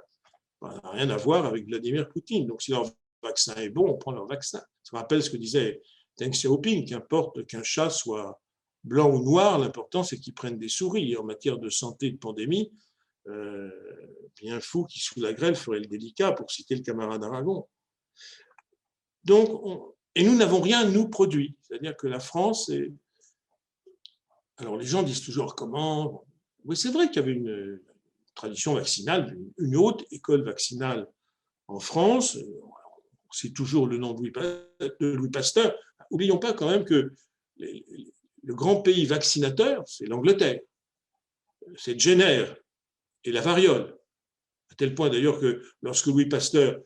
n'a rien à voir avec Vladimir Poutine. Donc si leur vaccin est bon, on prend leur vaccin. Ça me rappelle ce que disait Deng Xiaoping, qu'importe qu'un chat soit blanc ou noir, l'important c'est qu'il prenne des souris. Et en matière de santé et de pandémie, bien fou qui sous la grêle ferait le délicat, pour citer le camarade Aragon. Donc, et nous n'avons rien, nous, produit. C'est-à-dire que la France est... Alors, les gens disent toujours comment... Oui, c'est vrai qu'il y avait une tradition vaccinale, une haute école vaccinale en France. C'est toujours le nom de Louis Pasteur. N'oublions pas quand même que le grand pays vaccinateur, c'est l'Angleterre. C'est Jenner et la variole. À tel point d'ailleurs que lorsque Louis Pasteur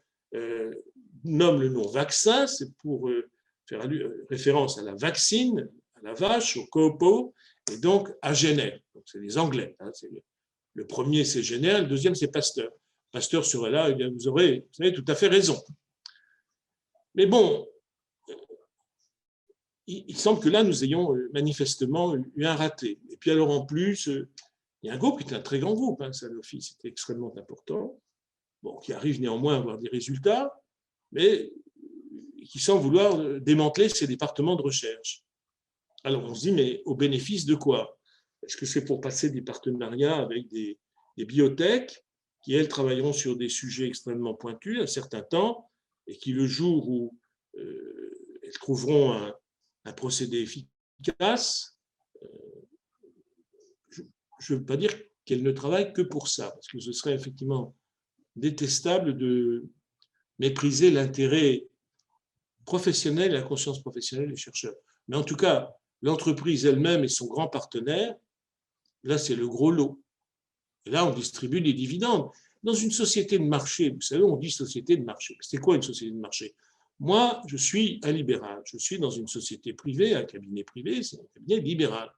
nomme le nom vaccin, c'est pour faire référence à la vaccine, à la vache, au copeau, et donc à Jenner. Donc c'est les Anglais. Hein, le premier, c'est Jenner, le deuxième, c'est Pasteur. Pasteur serait là, et vous avez tout à fait raison. Mais bon, il semble que là, nous ayons manifestement eu un raté. Et puis alors, en plus, il y a un groupe qui est un très grand groupe, hein, Sanofi, c'était extrêmement important, bon, qui arrive néanmoins à avoir des résultats, mais qui semble vouloir démanteler ces départements de recherche. Alors, on se dit, mais au bénéfice de quoi? Est-ce que c'est pour passer des partenariats avec des biotech qui, elles, travailleront sur des sujets extrêmement pointus un certain temps et qui, le jour où elles trouveront un procédé efficace, je ne veux pas dire qu'elles ne travaillent que pour ça, parce que ce serait effectivement détestable de mépriser l'intérêt professionnel et la conscience professionnelle des chercheurs. Mais en tout cas, l'entreprise elle-même et son grand partenaire, là, c'est le gros lot. Et là, on distribue des dividendes. Dans une société de marché, vous savez, on dit société de marché. C'est quoi une société de marché? Moi, je suis un libéral. Je suis dans une société privée, un cabinet privé, c'est un cabinet libéral,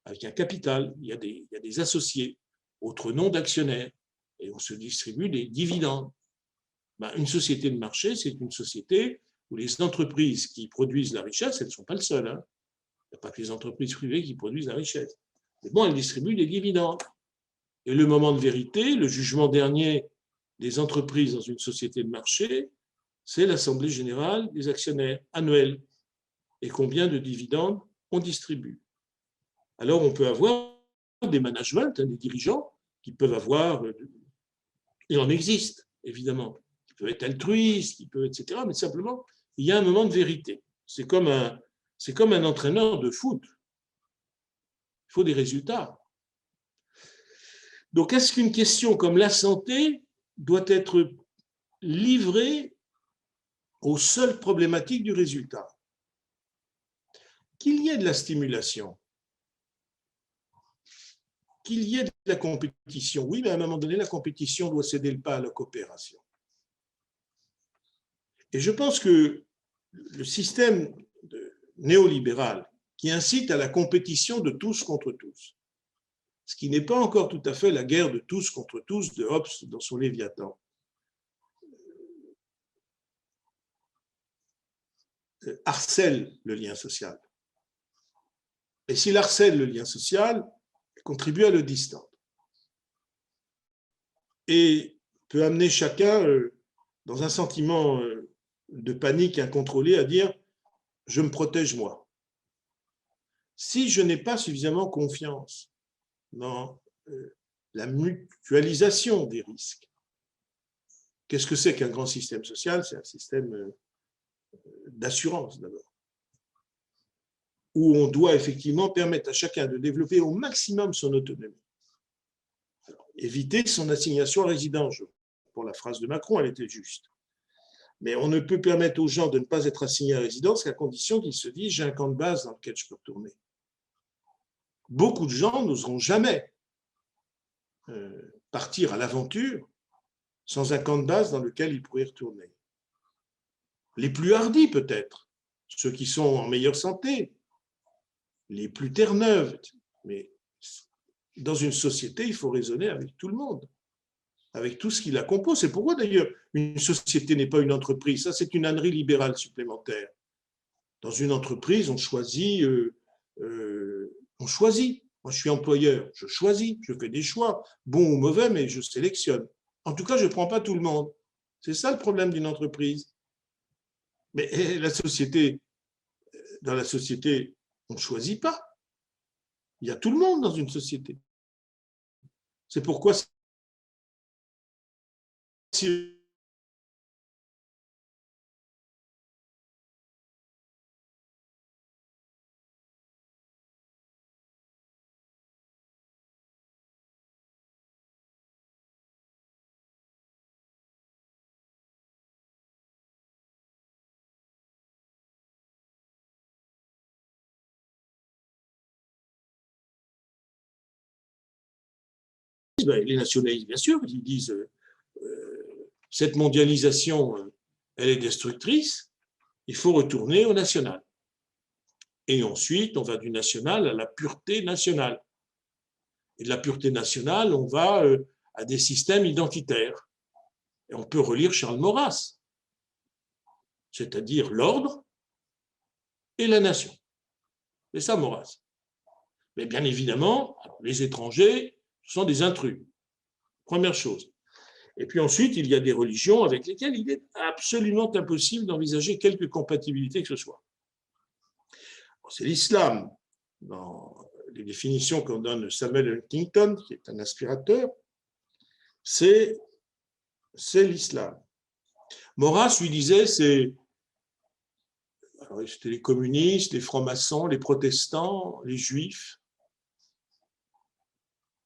avec un capital. Il y a des associés, autre nom d'actionnaires, et on se distribue des dividendes. Une société de marché, c'est une société où les entreprises qui produisent la richesse, elles ne sont pas les seules. Hein. Il n'y a pas que les entreprises privées qui produisent la richesse. Mais bon, elles distribuent des dividendes. Et le moment de vérité, le jugement dernier des entreprises dans une société de marché, c'est l'Assemblée générale des actionnaires annuelle. Et combien de dividendes on distribue. Alors, on peut avoir des managements, des dirigeants qui peuvent avoir, il en existe, évidemment, qui peuvent être altruistes, qui peuvent, etc. Mais simplement, il y a un moment de vérité. C'est comme un entraîneur de foot. Il faut des résultats. Donc, est-ce qu'une question comme la santé doit être livrée aux seules problématiques du résultat? Qu'il y ait de la stimulation, qu'il y ait de la compétition, oui, mais à un moment donné, la compétition doit céder le pas à la coopération. Et je pense que le système néolibéral qui incite à la compétition de tous contre tous, ce qui n'est pas encore tout à fait la guerre de tous contre tous de Hobbes dans son Léviathan, harcèle le lien social. Et s'il harcèle le lien social, il contribue à le distendre. Et peut amener chacun dans un sentiment de panique incontrôlée à dire « je me protège moi ». Si je n'ai pas suffisamment confiance dans la mutualisation des risques, qu'est-ce que c'est qu'un grand système social? C'est un système d'assurance d'abord, où on doit effectivement permettre à chacun de développer au maximum son autonomie. Alors, éviter son assignation à résidence. Pour la phrase de Macron, elle était juste. Mais on ne peut permettre aux gens de ne pas être assignés à résidence qu'à condition qu'ils se disent « j'ai un camp de base dans lequel je peux retourner ». Beaucoup de gens n'oseront jamais partir à l'aventure sans un camp de base dans lequel ils pourraient retourner. Les plus hardis peut-être, ceux qui sont en meilleure santé, les plus terre-neuves, mais dans une société, il faut raisonner avec tout le monde, avec tout ce qui la compose. C'est pourquoi d'ailleurs une société n'est pas une entreprise, ça c'est une ânerie libérale supplémentaire. Dans une entreprise, on choisit. Moi, je suis employeur, je choisis, je fais des choix, bons ou mauvais, mais je sélectionne. En tout cas, je ne prends pas tout le monde. C'est ça le problème d'une entreprise. Mais la société, dans la société, on ne choisit pas. Il y a tout le monde dans une société. C'est pourquoi si nationalistes, ben, les nationalistes, bien sûr, ils disent cette mondialisation, elle est destructrice, il faut retourner au national. Et ensuite, on va du national à la pureté nationale. Et de la pureté nationale, on va à des systèmes identitaires. Et on peut relire Charles Maurras, c'est-à-dire l'ordre et la nation. C'est ça, Maurras. Mais bien évidemment, les étrangers sont des intrus. Première chose. Et puis ensuite, il y a des religions avec lesquelles il est absolument impossible d'envisager quelque compatibilité que ce soit. C'est l'islam. Dans les définitions qu'on donne de Samuel Huntington, qui est un inspirateur, c'est l'islam. Maurras lui disait, c'était les communistes, les francs-maçons, les protestants, les juifs,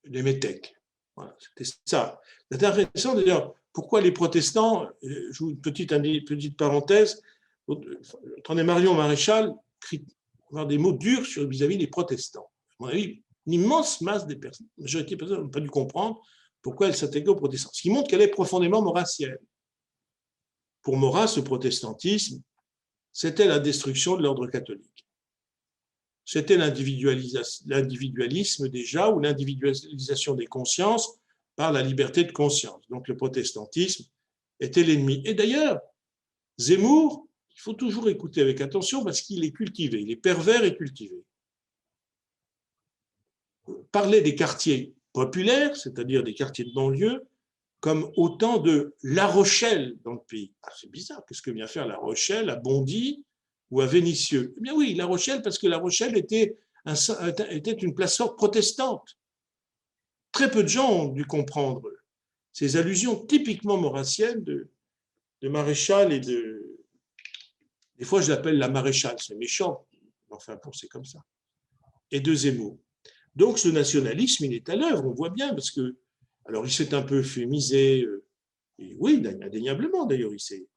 les métèques. Voilà, c'était ça. C'est intéressant d'ailleurs, pourquoi les protestants, je vous une petite parenthèse, André Marion Maréchal avoir des mots durs vis-à-vis des protestants. À mon avis, une immense masse des personnes, la majorité des personnes n'ont pas dû comprendre pourquoi elle s'attaquait aux protestants. Ce qui montre qu'elle est profondément maurassienne. Pour Maurras, le protestantisme, c'était la destruction de l'ordre catholique. C'était l'individualisme déjà, ou l'individualisation des consciences par la liberté de conscience. Donc le protestantisme était l'ennemi. Et d'ailleurs, Zemmour, il faut toujours écouter avec attention parce qu'il est cultivé, il est pervers et cultivé. Parler des quartiers populaires, c'est-à-dire des quartiers de banlieue, comme autant de La Rochelle dans le pays. Ah, c'est bizarre, qu'est-ce que vient faire La Rochelle à Bondy ou à Vénissieux? Eh bien oui, La Rochelle, parce que La Rochelle était une place forte protestante. Très peu de gens ont dû comprendre ces allusions typiquement maurassiennes de Maréchal et de... Des fois, je l'appelle la Maréchal, c'est méchant, enfin bon, c'est comme ça. Et de Zemmour. Donc ce nationalisme, il est à l'œuvre, on voit bien, parce que, alors il s'est un peu euphémisé, et oui, indéniablement d'ailleurs, il s'est...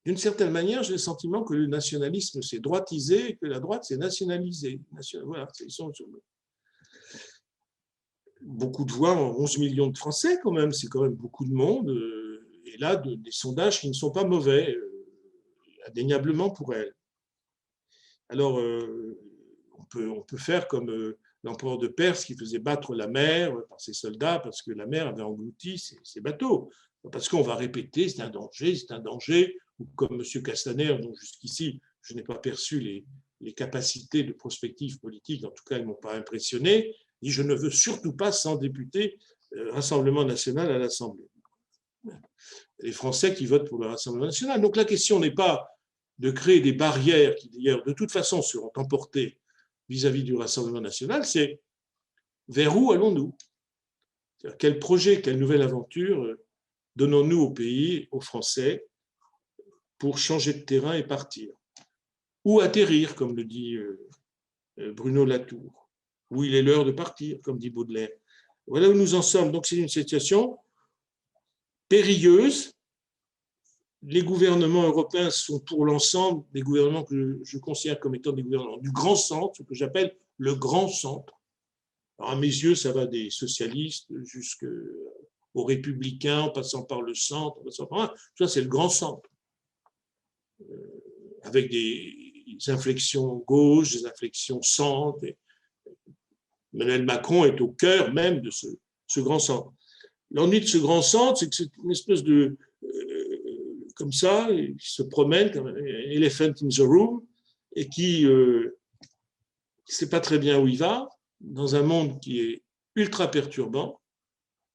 D'une certaine manière, j'ai le sentiment que le nationalisme s'est droitisé et que la droite s'est nationalisée. Voilà, ils sont beaucoup de voix, 11 millions de Français quand même, c'est quand même beaucoup de monde. Et là, des sondages qui ne sont pas mauvais, indéniablement pour elle. Alors, on peut faire comme l'empereur de Perse qui faisait battre la mer par ses soldats parce que la mer avait englouti ses bateaux. Parce qu'on va répéter, c'est un danger, ou comme M. Castaner, dont jusqu'ici, je n'ai pas perçu les capacités de prospective politique, en tout cas, elles ne m'ont pas impressionné, dit « Je ne veux surtout pas 100 députés Rassemblement national à l'Assemblée ». Les Français qui votent pour le Rassemblement national. Donc la question n'est pas de créer des barrières qui, d'ailleurs, de toute façon, seront emportées vis-à-vis du Rassemblement national, c'est vers où allons-nous? Quel projet, quelle nouvelle aventure donnons-nous au pays, aux Français, pour changer de terrain et partir? Ou atterrir, comme le dit Bruno Latour, où il est l'heure de partir, comme dit Baudelaire. Voilà où nous en sommes. Donc c'est une situation périlleuse. Les gouvernements européens sont pour l'ensemble des gouvernements que je considère comme étant des gouvernements du grand centre, ce que j'appelle le grand centre. Alors à mes yeux, ça va des socialistes jusqu'aux républicains, en passant par le centre, ça c'est le grand centre, avec des inflexions gauche, des inflexions centre. Emmanuel Macron est au cœur même de ce grand centre. L'ennui de ce grand centre, c'est que c'est une espèce de comme ça, il se promène comme un elephant in the room et qui ne sait pas très bien où il va, dans un monde qui est ultra perturbant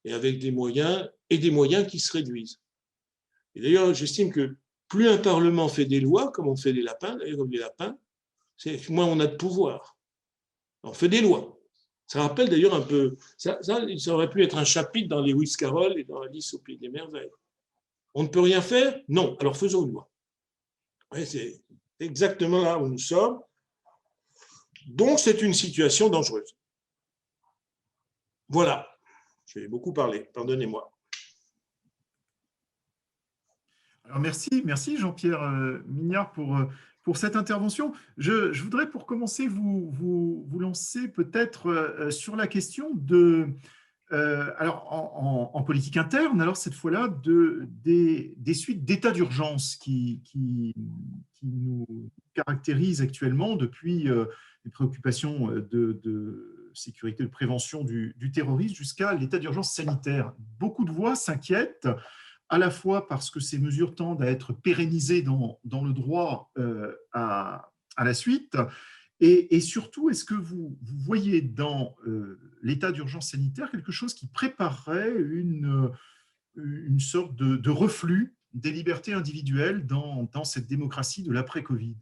et avec des moyens qui se réduisent. Et d'ailleurs, j'estime que plus un Parlement fait des lois, comme on fait des lapins, d'ailleurs comme des lapins, moins on a de pouvoir. On fait des lois. Ça rappelle d'ailleurs un peu, ça aurait pu être un chapitre dans les Lewis Carroll et dans Alice au Pays des Merveilles. On ne peut rien faire? Non, alors faisons une loi. Ouais, c'est exactement là où nous sommes. Donc, c'est une situation dangereuse. Voilà. J'ai beaucoup parlé, pardonnez-moi. Alors merci Jean-Pierre Mignard pour cette intervention. Je voudrais pour commencer vous lancer peut-être sur la question de Alors, en politique interne, alors cette fois-là, des suites d'états d'urgence qui nous caractérisent actuellement depuis les préoccupations de sécurité, de prévention du terrorisme jusqu'à l'état d'urgence sanitaire. Beaucoup de voix s'inquiètent, à la fois parce que ces mesures tendent à être pérennisées dans le droit à la suite, et surtout, est-ce que vous voyez dans l'état d'urgence sanitaire quelque chose qui préparerait une sorte de reflux des libertés individuelles dans cette démocratie de l'après-Covid?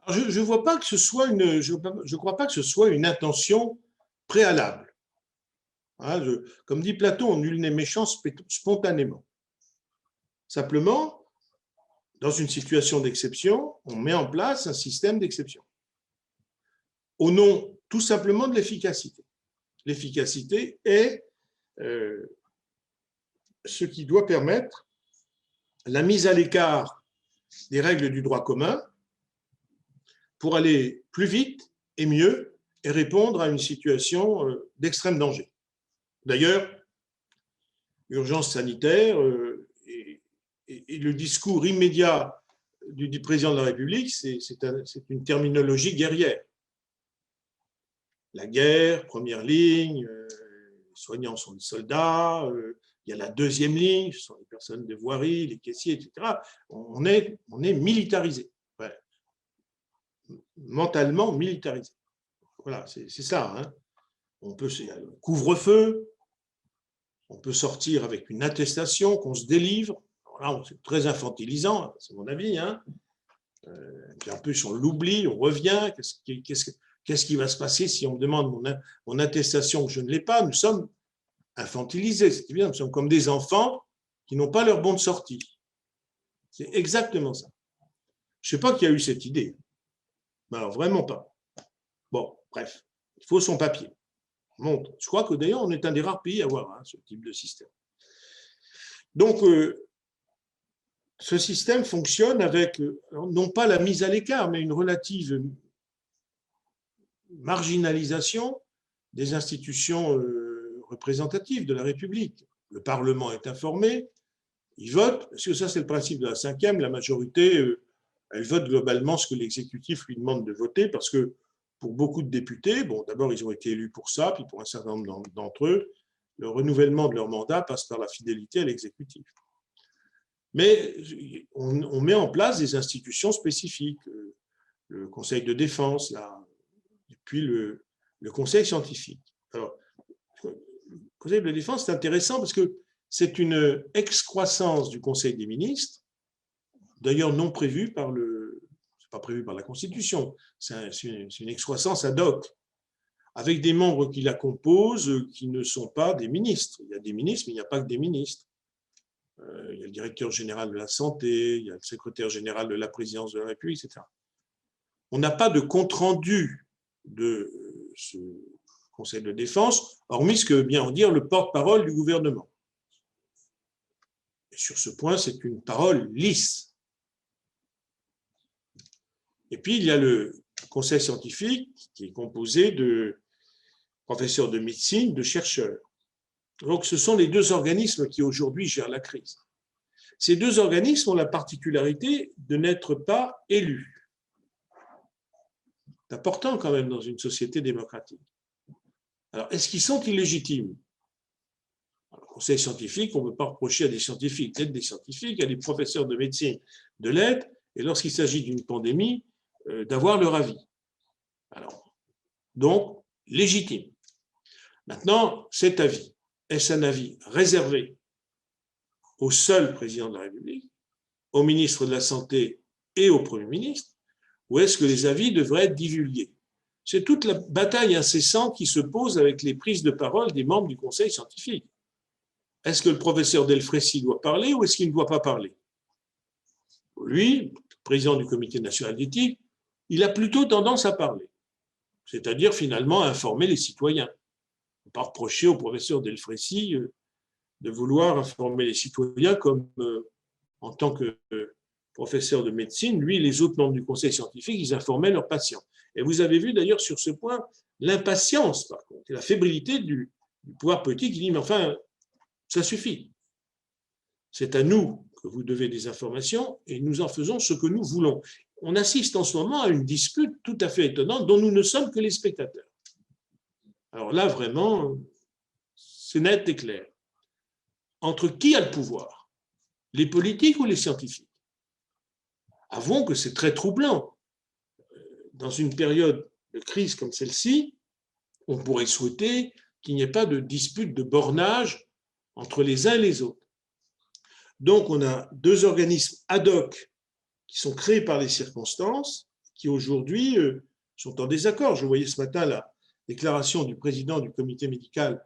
Je ne vois pas que ce soit je crois pas que ce soit une intention préalable. Hein, comme dit Platon, nul n'est méchant spontanément. Simplement, dans une situation d'exception, on met en place un système d'exception au nom tout simplement de l'efficacité. L'efficacité est ce qui doit permettre la mise à l'écart des règles du droit commun pour aller plus vite et mieux et répondre à une situation d'extrême danger. D'ailleurs, l'urgence sanitaire et le discours immédiat du président de la République, c'est une terminologie guerrière. La guerre, première ligne, les soignants sont des soldats, il y a la deuxième ligne, ce sont les personnes de voirie, les caissiers, etc. On est militarisé, ouais. Mentalement militarisé. Voilà, c'est ça. Hein. On peut couvre-feu, on peut sortir avec une attestation qu'on se délivre. Là, c'est très infantilisant, c'est mon avis. Hein. Puis en plus, on l'oublie, on revient. Qu'est-ce qui va se passer si on me demande mon attestation que je ne l'ai pas? Nous sommes infantilisés, c'est bien, nous sommes comme des enfants qui n'ont pas leur bon de sortie. C'est exactement ça. Je ne sais pas qui a eu cette idée. Mais alors, vraiment pas. Bon, bref, il faut son papier. Montre. Je crois que d'ailleurs, on est un des rares pays à avoir ce type de système. Donc, ce système fonctionne avec, non pas la mise à l'écart, mais une relative marginalisation des institutions représentatives de la République. Le Parlement est informé, il vote, parce que ça c'est le principe de la cinquième, la majorité, elle vote globalement ce que l'exécutif lui demande de voter, parce que pour beaucoup de députés, bon, d'abord ils ont été élus pour ça, puis pour un certain nombre d'entre eux, le renouvellement de leur mandat passe par la fidélité à l'exécutif. Mais on met en place des institutions spécifiques, le Conseil de défense, là, et puis le Conseil scientifique. Alors, le Conseil de défense, c'est intéressant parce que c'est une excroissance du Conseil des ministres, d'ailleurs non prévue par c'est pas prévu par la Constitution, c'est une excroissance ad hoc, avec des membres qui la composent qui ne sont pas des ministres. Il y a des ministres, mais il n'y a pas que des ministres. Il y a le directeur général de la santé, il y a le secrétaire général de la présidence de la République, etc. On n'a pas de compte-rendu de ce Conseil de défense, hormis ce que vient en dire le porte-parole du gouvernement. Et sur ce point, c'est une parole lisse. Et puis, il y a le Conseil scientifique qui est composé de professeurs de médecine, de chercheurs. Donc, ce sont les deux organismes qui aujourd'hui gèrent la crise. Ces deux organismes ont la particularité de n'être pas élus. C'est important quand même dans une société démocratique. Alors, est-ce qu'ils sont illégitimes? Le Conseil scientifique, on ne peut pas reprocher à des scientifiques d'être des scientifiques, à des professeurs de médecine de l'être, et lorsqu'il s'agit d'une pandémie, d'avoir leur avis. Alors, donc, légitime. Maintenant, cet avis, est-ce un avis réservé au seul président de la République, au ministre de la Santé et au Premier ministre, ou est-ce que les avis devraient être divulgués? C'est toute la bataille incessante qui se pose avec les prises de parole des membres du Conseil scientifique. Est-ce que le professeur Delfrécy doit parler ou est-ce qu'il ne doit pas parler? Lui, président du Comité national d'éthique, il a plutôt tendance à parler, c'est-à-dire finalement à informer les citoyens. On ne peut pas reprocher au professeur Delfrécy de vouloir informer les citoyens comme en tant que professeur de médecine, lui, les autres membres du conseil scientifique, ils informaient leurs patients. Et vous avez vu d'ailleurs sur ce point l'impatience, par contre, et la fébrilité du pouvoir politique qui dit, mais enfin, ça suffit. C'est à nous que vous devez des informations et nous en faisons ce que nous voulons. On assiste en ce moment à une dispute tout à fait étonnante dont nous ne sommes que les spectateurs. Alors là, vraiment, c'est net et clair. Entre qui a le pouvoir? Les politiques ou les scientifiques? Avouons que c'est très troublant. Dans une période de crise comme celle-ci, on pourrait souhaiter qu'il n'y ait pas de dispute de bornage entre les uns et les autres. Donc, on a deux organismes ad hoc qui sont créés par les circonstances, qui aujourd'hui sont en désaccord. Je voyais ce matin la déclaration du président du comité médical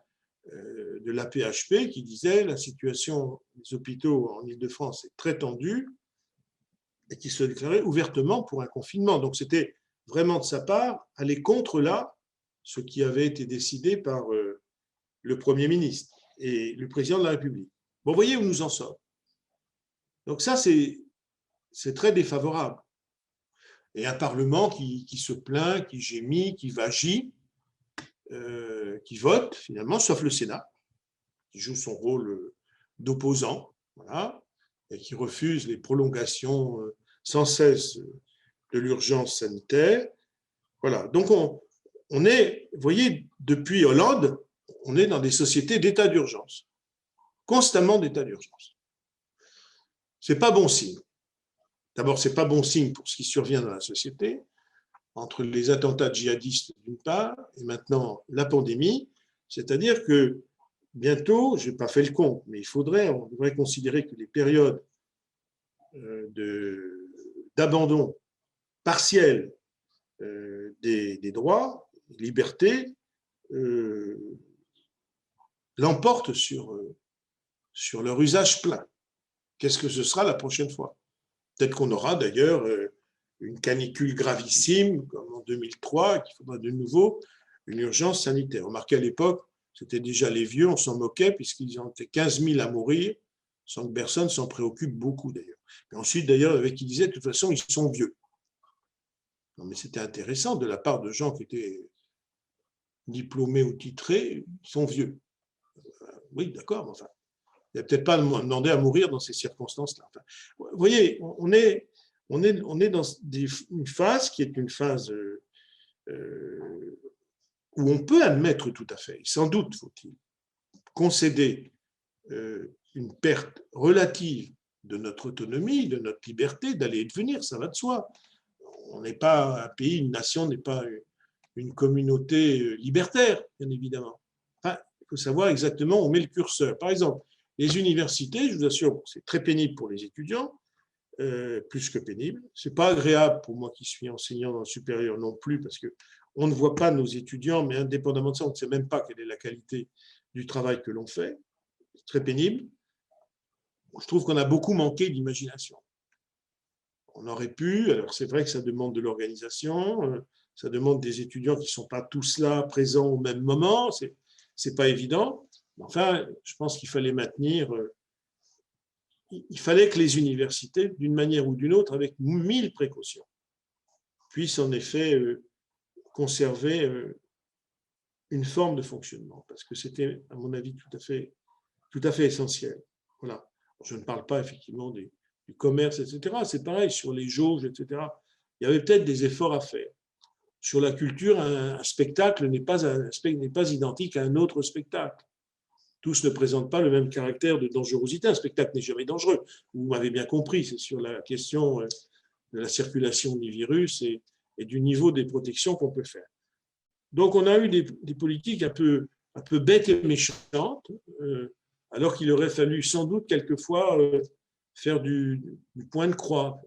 de l'AP-HP qui disait la situation des hôpitaux en Île-de-France est très tendue et qui se déclarait ouvertement pour un confinement. Donc, c'était vraiment de sa part aller contre là ce qui avait été décidé par le Premier ministre et le président de la République. Bon, vous voyez où nous en sommes. Donc ça, c'est très défavorable. Et un Parlement qui se plaint, qui gémit, qui vagit, qui vote finalement, sauf le Sénat, qui joue son rôle d'opposant, voilà, et qui refuse les prolongations sans cesse de l'urgence sanitaire. Voilà. Donc on est, vous voyez, depuis Hollande, on est dans des sociétés d'état d'urgence, constamment d'état d'urgence. C'est pas bon signe. D'abord, c'est pas bon signe pour ce qui survient dans la société, entre les attentats djihadistes d'une part et maintenant la pandémie, c'est-à-dire que bientôt, je n'ai pas fait le compte, mais on devrait considérer que les périodes d'abandon partiel des droits, des libertés, l'emportent sur leur usage plein. Qu'est-ce que ce sera la prochaine fois? Peut-être qu'on aura d'ailleurs une canicule gravissime, comme en 2003, qu'il faudra de nouveau une urgence sanitaire. Remarquez, à l'époque, c'était déjà les vieux, on s'en moquait, puisqu'ils en étaient 15 000 à mourir, sans que personne s'en préoccupe beaucoup d'ailleurs. Et ensuite, d'ailleurs, avec qui disaient, de toute façon, ils sont vieux. Non, mais c'était intéressant de la part de gens qui étaient diplômés ou titrés, ils sont vieux. Oui, d'accord, mais enfin, il n'y a peut-être pas demandé à mourir dans ces circonstances-là. Enfin, vous voyez, on est dans une phase qui est une phase où on peut admettre tout à fait, sans doute faut-il concéder une perte relative de notre autonomie, de notre liberté d'aller et de venir, ça va de soi. On n'est pas un pays, une nation n'est pas une communauté libertaire, bien évidemment. Enfin, il faut savoir exactement où on met le curseur. Par exemple, les universités, je vous assure, c'est très pénible pour les étudiants, plus que pénible. Ce n'est pas agréable pour moi qui suis enseignant dans le supérieur non plus, parce qu'on ne voit pas nos étudiants, mais indépendamment de ça, on ne sait même pas quelle est la qualité du travail que l'on fait. C'est très pénible. Je trouve qu'on a beaucoup manqué d'imagination. On aurait pu, alors c'est vrai que ça demande de l'organisation, ça demande des étudiants qui ne sont pas tous là, présents au même moment, c'est pas évident. Enfin, je pense qu'il fallait maintenir, il fallait que les universités, d'une manière ou d'une autre, avec 1000 précautions, puissent en effet conserver une forme de fonctionnement, parce que c'était, à mon avis, tout à fait essentiel. Voilà. Je ne parle pas effectivement du commerce, etc. C'est pareil, sur les jauges, etc. Il y avait peut-être des efforts à faire. Sur la culture, un spectacle n'est pas identique à un autre spectacle. Tous ne présentent pas le même caractère de dangerosité. Un spectacle n'est jamais dangereux. Vous m'avez bien compris, c'est sur la question de la circulation du virus et du niveau des protections qu'on peut faire. Donc, on a eu des politiques un peu bêtes et méchantes, alors qu'il aurait fallu sans doute quelquefois faire du point de croix,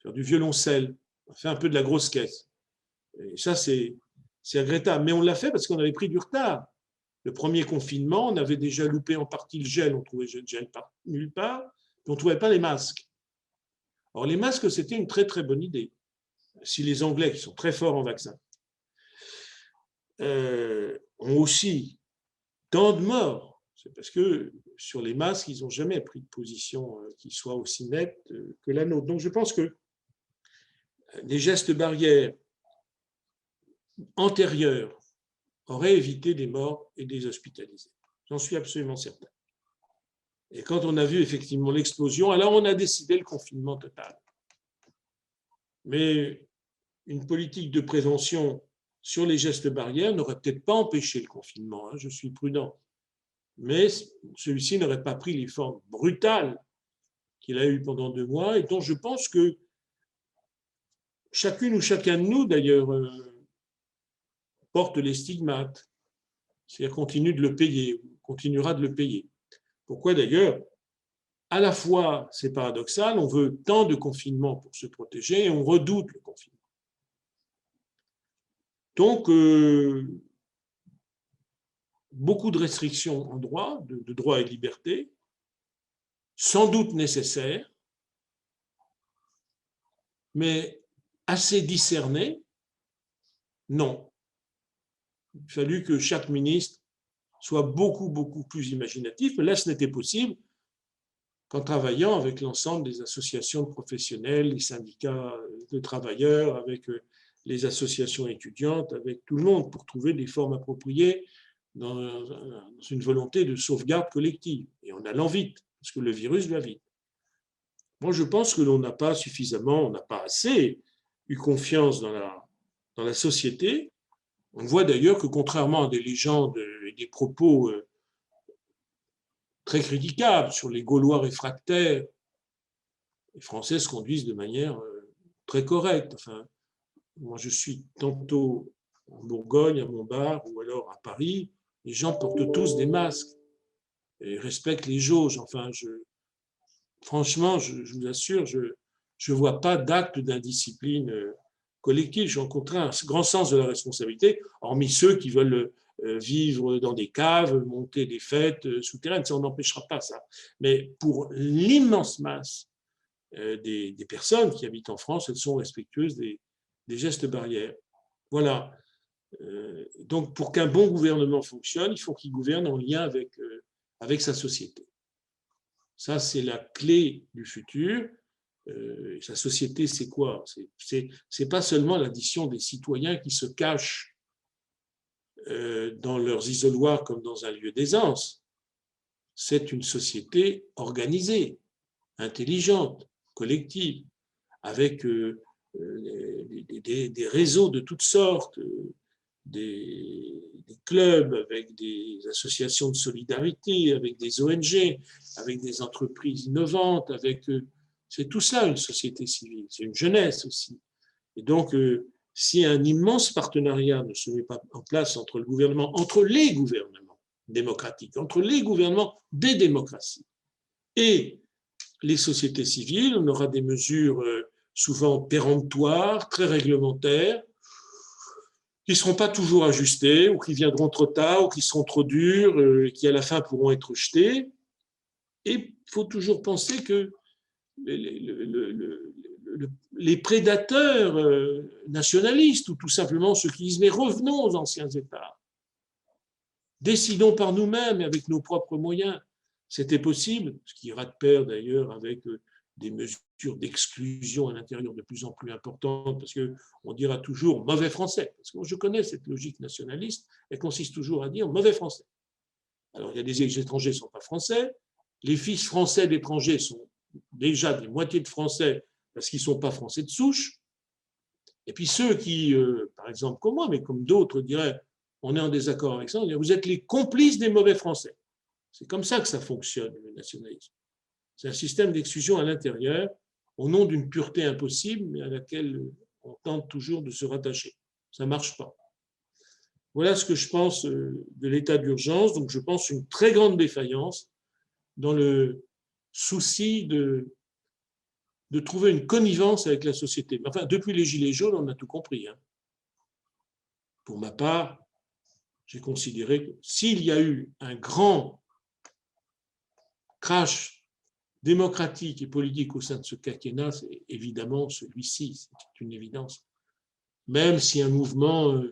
faire du violoncelle, faire un peu de la grosse caisse. Et ça, c'est regrettable. Mais on l'a fait parce qu'on avait pris du retard. Le premier confinement, on avait déjà loupé en partie le gel, on trouvait le gel nulle part, et on ne trouvait pas les masques. Alors les masques, c'était une très très bonne idée. Si les Anglais, qui sont très forts en vaccin, ont aussi tant de morts, c'est parce que sur les masques, ils n'ont jamais pris de position qui soit aussi nette que la nôtre. Donc je pense que les gestes barrières antérieurs auraient évité des morts et des hospitalisés. J'en suis absolument certain. Et quand on a vu effectivement l'explosion, alors on a décidé le confinement total. Mais une politique de prévention sur les gestes barrières n'aurait peut-être pas empêché le confinement, je suis prudent. Mais celui-ci n'aurait pas pris les formes brutales qu'il a eues pendant 2 mois et dont je pense que chacune ou chacun de nous, d'ailleurs, porte les stigmates, c'est-à-dire continue de le payer, continuera de le payer. Pourquoi d'ailleurs, à la fois, c'est paradoxal, on veut tant de confinement pour se protéger et on redoute le confinement. Donc, beaucoup de restrictions en droit, de droits et libertés, sans doute nécessaires, mais assez discernées, non. Il a fallu que chaque ministre soit beaucoup, beaucoup plus imaginatif, mais là, ce n'était possible qu'en travaillant avec l'ensemble des associations de professionnels, les syndicats de travailleurs, avec les associations étudiantes, avec tout le monde, pour trouver des formes appropriées dans une volonté de sauvegarde collective, et en allant vite, parce que le virus va vite. Moi, je pense que l'on n'a pas suffisamment, on n'a pas assez eu confiance dans la société. On voit d'ailleurs que, contrairement à des légendes et des propos très critiquables sur les Gaulois réfractaires, les Français se conduisent de manière très correcte. Enfin, moi, je suis tantôt en Bourgogne, à Montbard, ou alors à Paris, les gens portent tous des masques et respectent les jauges. Enfin, franchement, je vous assure, je ne vois pas d'acte d'indiscipline collective. J'ai rencontré un grand sens de la responsabilité, hormis ceux qui veulent vivre dans des caves, monter des fêtes souterraines. Ça, on n'empêchera pas ça. Mais pour l'immense masse des personnes qui habitent en France, elles sont respectueuses des gestes barrières. Voilà. Donc, pour qu'un bon gouvernement fonctionne, il faut qu'il gouverne en lien avec sa société. Ça, c'est la clé du futur. Sa société, c'est quoi? C'est pas seulement l'addition des citoyens qui se cachent dans leurs isoloirs comme dans un lieu d'aisance. C'est une société organisée, intelligente, collective, avec des réseaux de toutes sortes, des clubs, avec des associations de solidarité, avec des ONG, avec des entreprises innovantes, c'est tout ça une société civile, c'est une jeunesse aussi. Et donc, si un immense partenariat ne se met pas en place entre les gouvernements démocratiques, entre les gouvernements des démocraties et les sociétés civiles, on aura des mesures souvent péremptoires, très réglementaires, qui ne seront pas toujours ajustées, ou qui viendront trop tard, ou qui seront trop dures, et qui à la fin pourront être jetées. Et il faut toujours penser que les prédateurs nationalistes, ou tout simplement ceux qui disent « mais revenons aux anciens États, décidons par nous-mêmes et avec nos propres moyens », c'était possible, ce qui ira de pair d'ailleurs avec des mesures d'exclusion à l'intérieur de plus en plus importantes, parce qu'on dira toujours mauvais français. Parce que je connais cette logique nationaliste, elle consiste toujours à dire mauvais français. Alors il y a des étrangers qui ne sont pas français, les fils français d'étrangers sont déjà des moitiés de français parce qu'ils ne sont pas français de souche, et puis ceux qui, par exemple comme moi, mais comme d'autres diraient, on est en désaccord avec ça, on dirait, vous êtes les complices des mauvais français. C'est comme ça que ça fonctionne, le nationalisme. C'est un système d'exclusion à l'intérieur, au nom d'une pureté impossible, mais à laquelle on tente toujours de se rattacher. Ça ne marche pas. Voilà ce que je pense de l'état d'urgence. Donc, je pense une très grande défaillance dans le souci de trouver une connivence avec la société. Enfin, depuis les Gilets jaunes, on a tout compris. Pour ma part, j'ai considéré que s'il y a eu un grand crash démocratique et politique au sein de ce quinquennat, c'est évidemment celui-ci, c'est une évidence. Même si un mouvement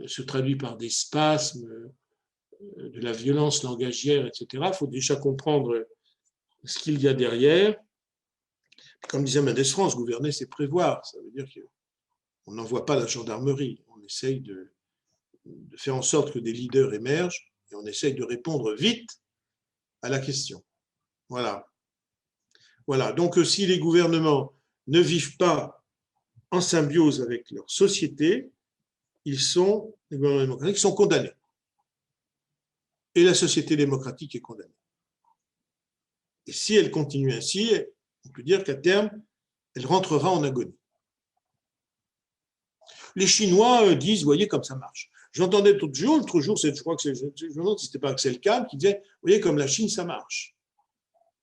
se traduit par des spasmes, de la violence langagière, etc., il faut déjà comprendre ce qu'il y a derrière. Comme disait Mendès France, gouverner, c'est prévoir. Ça veut dire qu'on n'envoie pas la gendarmerie. On essaye de faire en sorte que des leaders émergent et on essaye de répondre vite à la question. Voilà. Voilà. Donc, si les gouvernements ne vivent pas en symbiose avec leur société, les gouvernements démocratiques sont condamnés. Et la société démocratique est condamnée. Et si elle continue ainsi, on peut dire qu'à terme, elle rentrera en agonie. Les Chinois disent, voyez comme ça marche. J'entendais l'autre jour, je crois que je me demande si ce n'était pas Axel Kahn qui disait, voyez comme la Chine, ça marche.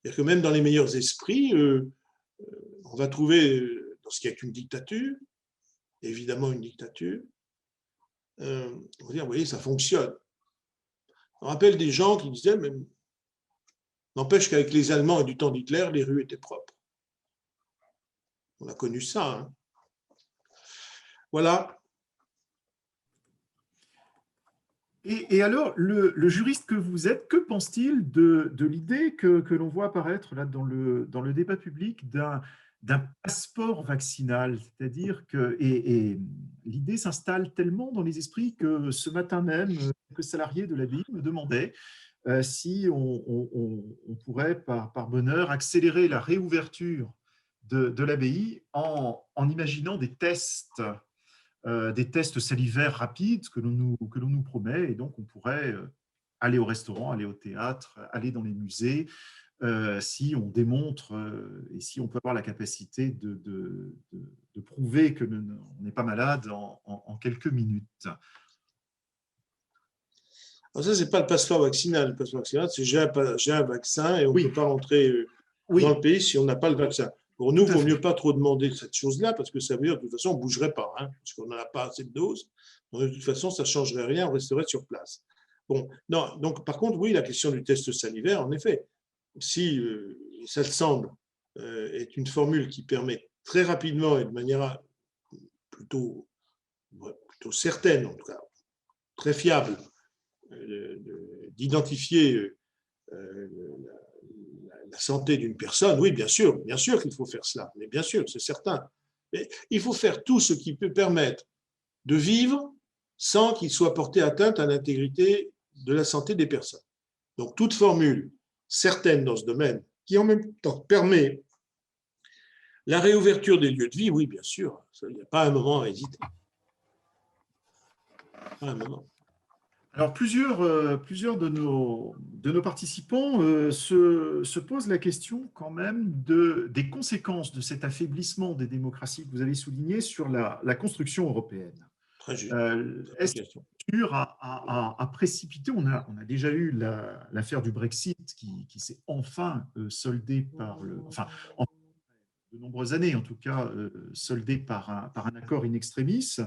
C'est-à-dire que même dans les meilleurs esprits, on va trouver, dans ce qui est une dictature, évidemment une dictature, on va dire, vous voyez, ça fonctionne. On rappelle des gens qui disaient, mais n'empêche qu'avec les Allemands et du temps d'Hitler, les rues étaient propres. On a connu ça. Hein. Voilà. Et alors, le juriste que vous êtes, que pense-t-il de l'idée que l'on voit apparaître là dans le débat public d'un passeport vaccinal? C'est-à-dire que et l'idée s'installe tellement dans les esprits que ce matin même, quelques salariés de l'ABI me demandaient si on pourrait, par bonheur, accélérer la réouverture de l'ABI en imaginant des tests salivaires rapides que l'on nous promet. Et donc, on pourrait aller au restaurant, aller au théâtre, aller dans les musées, si on démontre et si on peut avoir la capacité de prouver que on n'est pas malade en quelques minutes. Alors ça, ce n'est pas le passeport vaccinal. Le passeport vaccinal, c'est j'ai un vaccin et on ne peut pas rentrer dans le pays si on n'a pas le vaccin. Pour nous, il ne vaut mieux pas trop demander cette chose-là parce que ça veut dire de toute façon, on ne bougerait pas, hein, parce qu'on n'en a pas assez de doses. Donc, de toute façon, ça ne changerait rien, on resterait sur place. Bon, non, donc par contre, oui, la question du test salivaire, en effet, si ça le semble, est une formule qui permet très rapidement et de manière plutôt certaine, en tout cas, très fiable, d'identifier la santé d'une personne, oui, bien sûr qu'il faut faire cela, mais bien sûr, c'est certain. Mais il faut faire tout ce qui peut permettre de vivre sans qu'il soit porté atteinte à l'intégrité de la santé des personnes. Donc, toute formule certaine dans ce domaine, qui en même temps permet la réouverture des lieux de vie, oui, bien sûr, il n'y a pas un moment à hésiter. Pas un moment. Alors, plusieurs de nos participants se posent la question quand même des conséquences de cet affaiblissement des démocraties que vous avez souligné sur la construction européenne. Très juste. Est-ce que a précipité, on a déjà eu l'affaire du Brexit qui s'est enfin soldée de nombreuses années en tout cas, soldée par un accord in extremis.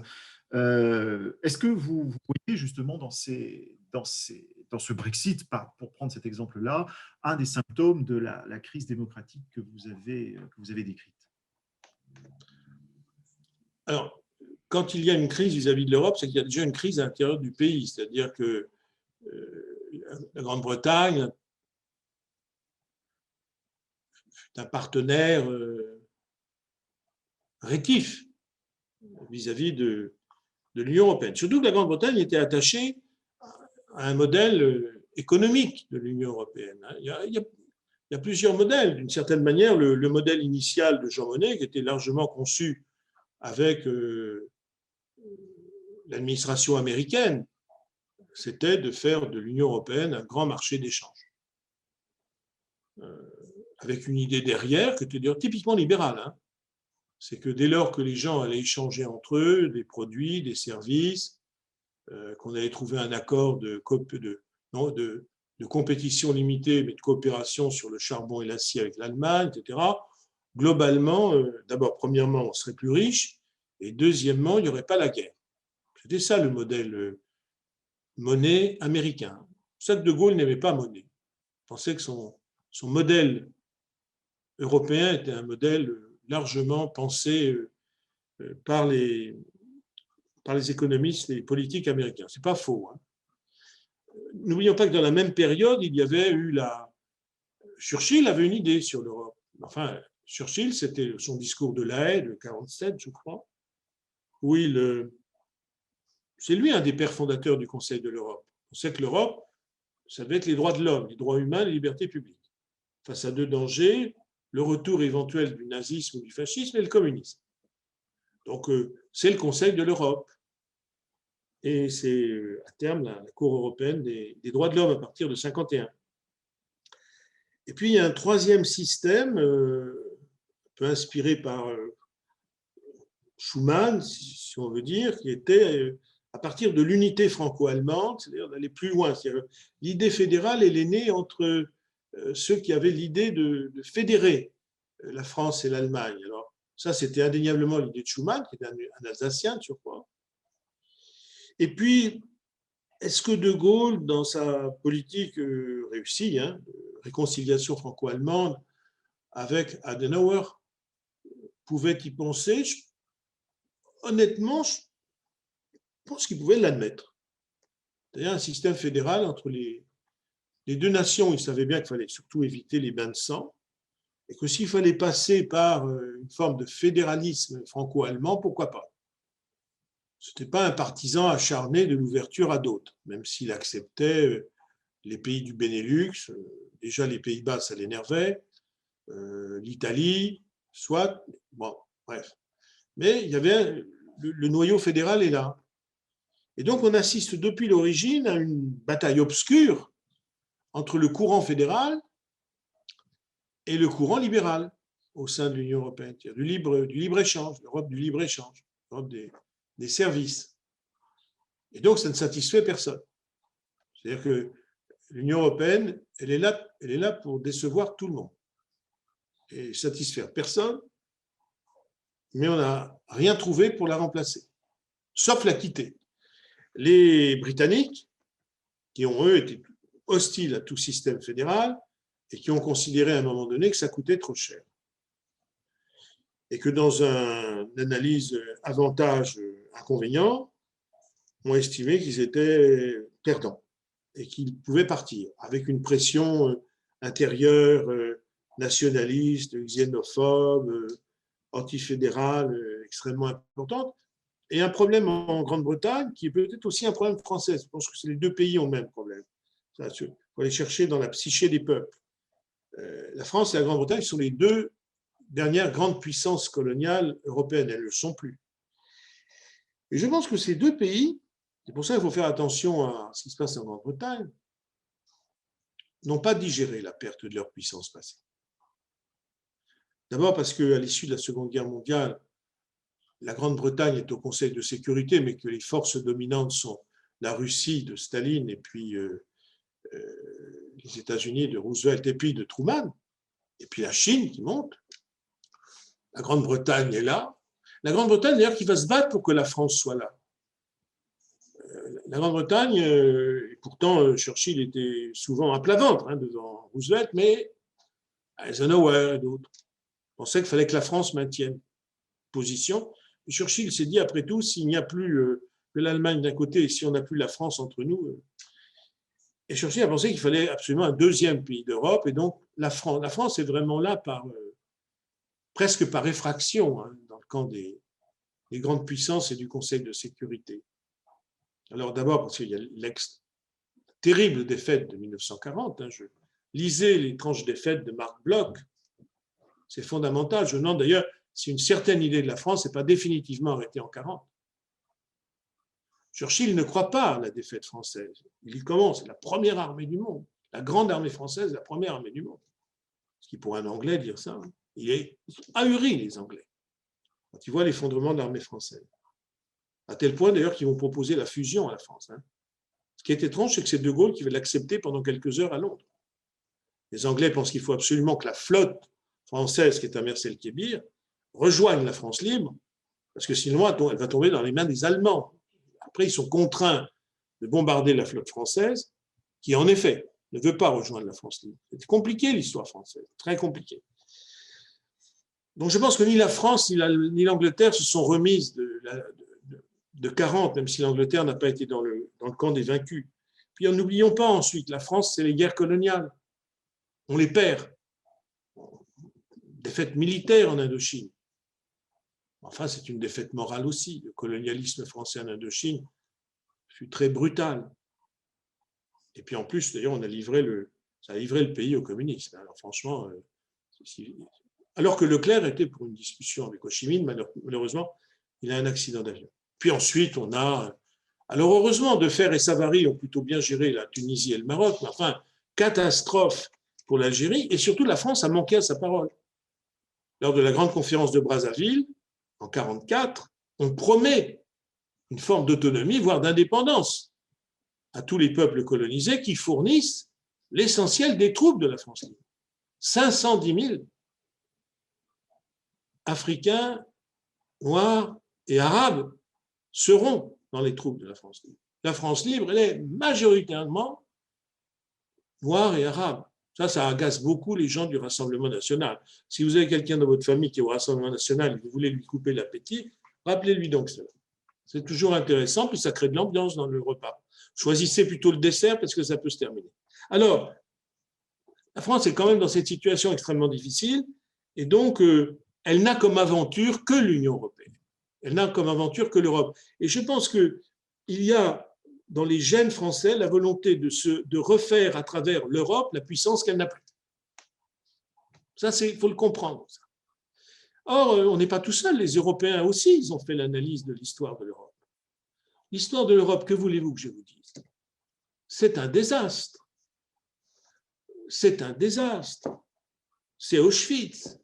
Est-ce que vous voyez justement dans ce Brexit, pour prendre cet exemple-là, un des symptômes de la crise démocratique que vous avez décrite? Alors, quand il y a une crise vis-à-vis de l'Europe, c'est qu'il y a déjà une crise à l'intérieur du pays. C'est-à-dire que la Grande-Bretagne est un partenaire rétif vis-à-vis de l'Union européenne. Surtout que la Grande-Bretagne était attachée à un modèle économique de l'Union européenne. Il y a plusieurs modèles. D'une certaine manière, le modèle initial de Jean Monnet, qui était largement conçu avec l'administration américaine, c'était de faire de l'Union européenne un grand marché d'échange. Avec une idée derrière, qui était d'ailleurs typiquement libérale. Hein. C'est que dès lors que les gens allaient échanger entre eux des produits, des services, qu'on allait trouver un accord de compétition limitée, mais de coopération sur le charbon et l'acier avec l'Allemagne, etc., globalement, d'abord, premièrement, on serait plus riche, et deuxièmement, il n'y aurait pas la guerre. C'était ça le modèle Monnet américain. C'est pour ça que De Gaulle n'aimait pas Monnet. Il pensait que son modèle européen était un modèle largement pensé par les économistes et les politiques américains. Ce n'est pas faux. Hein. n'oublions pas que dans la même période, il y avait eu Churchill avait une idée sur l'Europe. Enfin, Churchill, c'était son discours de La Haye de 1947, je crois, où c'est lui un des pères fondateurs du Conseil de l'Europe. On sait que l'Europe, ça devait être les droits de l'homme, les droits humains, les libertés publiques. Face à deux dangers, le retour éventuel du nazisme ou du fascisme et le communisme. Donc, c'est le Conseil de l'Europe. Et c'est à terme la Cour européenne des droits de l'homme à partir de 1951. Et puis, il y a un troisième système, un peu inspiré par Schuman, si on veut dire, qui était à partir de l'unité franco-allemande, c'est-à-dire d'aller plus loin. L'idée fédérale, elle est née entre ceux qui avaient l'idée de fédérer la France et l'Allemagne. Alors, ça, c'était indéniablement l'idée de Schuman, qui était un Alsacien, je crois. Et puis, est-ce que De Gaulle, dans sa politique réussie, de réconciliation franco-allemande avec Adenauer, pouvait y penser? Honnêtement, je pense qu'il pouvait l'admettre. C'est-à-dire un système fédéral entre les deux nations. Il savait bien qu'il fallait surtout éviter les bains de sang et que s'il fallait passer par une forme de fédéralisme franco-allemand, pourquoi pas? Ce n'était pas un partisan acharné de l'ouverture à d'autres, même s'il acceptait les pays du Benelux, déjà les Pays-Bas, ça l'énervait, l'Italie, soit, bon, bref. Mais il y avait le noyau fédéral est là. Et donc on assiste depuis l'origine à une bataille obscure entre le courant fédéral et le courant libéral au sein de l'Union européenne, du libre-échange, l'Europe du libre-échange, l'Europe des services. Et donc, ça ne satisfait personne. C'est-à-dire que l'Union européenne, elle est là pour décevoir tout le monde et satisfaire personne, mais on n'a rien trouvé pour la remplacer, sauf la quitter. Les Britanniques, qui ont, eux, été hostiles à tout système fédéral et qui ont considéré à un moment donné que ça coûtait trop cher. Et que dans une analyse avantage-inconvénient, ont estimé qu'ils étaient perdants et qu'ils pouvaient partir avec une pression intérieure, nationaliste, xénophobe, antifédérale extrêmement importante, et un problème en Grande-Bretagne qui est peut-être aussi un problème français. Je pense que les deux pays ont le même problème. Il faut aller chercher dans la psyché des peuples. La France et la Grande-Bretagne sont les deux dernières grandes puissances coloniales européennes. Elles ne le sont plus. Et je pense que ces deux pays, c'est pour ça qu'il faut faire attention à ce qui se passe en Grande-Bretagne, n'ont pas digéré la perte de leur puissance passée. D'abord parce qu'à l'issue de la Seconde Guerre mondiale, la Grande-Bretagne est au Conseil de sécurité, mais que les forces dominantes sont la Russie de Staline et puis les États-Unis de Roosevelt et puis de Truman, et puis la Chine qui monte. La Grande-Bretagne est là. La Grande-Bretagne, d'ailleurs, qui va se battre pour que la France soit là. La Grande-Bretagne, et pourtant Churchill était souvent à plat ventre devant Roosevelt, mais Eisenhower et d'autres pensaient qu'il fallait que la France maintienne position. Et Churchill s'est dit, après tout, s'il n'y a plus que l'Allemagne d'un côté et si on n'a plus la France entre nous. Et Churchill a pensé qu'il fallait absolument un deuxième pays d'Europe, et donc la France. La France est vraiment là presque par effraction dans le camp des grandes puissances et du Conseil de sécurité. Alors d'abord, parce qu'il y a terrible défaite de 1940. Je lisais les tranches défaites de Marc Bloch. C'est fondamental. Je me demande d'ailleurs si une certaine idée de la France n'est pas définitivement arrêtée en 1940. Churchill ne croit pas à la défaite française. Il y commence, c'est la première armée du monde. La grande armée française, la première armée du monde. Ce qui pour un Anglais dire ça, il est ahuri, les Anglais, quand ils voient l'effondrement de l'armée française. À tel point d'ailleurs qu'ils vont proposer la fusion à la France. Ce qui est étrange, c'est que c'est De Gaulle qui va l'accepter pendant quelques heures à Londres. Les Anglais pensent qu'il faut absolument que la flotte française qui est à Mers-el-Kébir rejoigne la France libre, parce que sinon elle va tomber dans les mains des Allemands. Après, ils sont contraints de bombarder la flotte française, qui en effet ne veut pas rejoindre la France libre. C'est compliqué l'histoire française, très compliqué. Donc je pense que ni la France ni l'Angleterre se sont remises de 40, même si l'Angleterre n'a pas été dans le camp des vaincus. Puis n'oublions pas ensuite, la France, c'est les guerres coloniales. On les perd. Défaite militaire en Indochine. Enfin, c'est une défaite morale aussi. Le colonialisme français en Indochine fut très brutal. Et puis en plus, d'ailleurs, ça a livré le pays aux communistes. Alors franchement, alors que Leclerc était pour une discussion avec Ho Chi Minh, malheureusement, il a un accident d'avion. Puis ensuite, on a... Alors heureusement, Defferre et Savary ont plutôt bien géré la Tunisie et le Maroc, mais enfin, catastrophe pour l'Algérie, et surtout la France a manqué à sa parole. Lors de la grande conférence de Brazzaville, en 1944, on promet une forme d'autonomie, voire d'indépendance, à tous les peuples colonisés qui fournissent l'essentiel des troupes de la France libre. 510 000 Africains, Noirs et Arabes seront dans les troupes de la France libre. La France libre, elle est majoritairement Noirs et Arabes. Ça agace beaucoup les gens du Rassemblement national. Si vous avez quelqu'un dans votre famille qui est au Rassemblement national et que vous voulez lui couper l'appétit, rappelez-lui donc cela. C'est toujours intéressant, puis ça crée de l'ambiance dans le repas. Choisissez plutôt le dessert parce que ça peut se terminer. Alors, la France est quand même dans cette situation extrêmement difficile et donc elle n'a comme aventure que l'Union européenne. Elle n'a comme aventure que l'Europe. Et je pense qu'il y a dans les gènes français la volonté de refaire à travers l'Europe la puissance qu'elle n'a plus. Ça, il faut le comprendre. Or, on n'est pas tout seul. Les Européens aussi, ils ont fait l'analyse de l'histoire de l'Europe. L'histoire de l'Europe, que voulez-vous que je vous dise? C'est un désastre. C'est un désastre. C'est Auschwitz.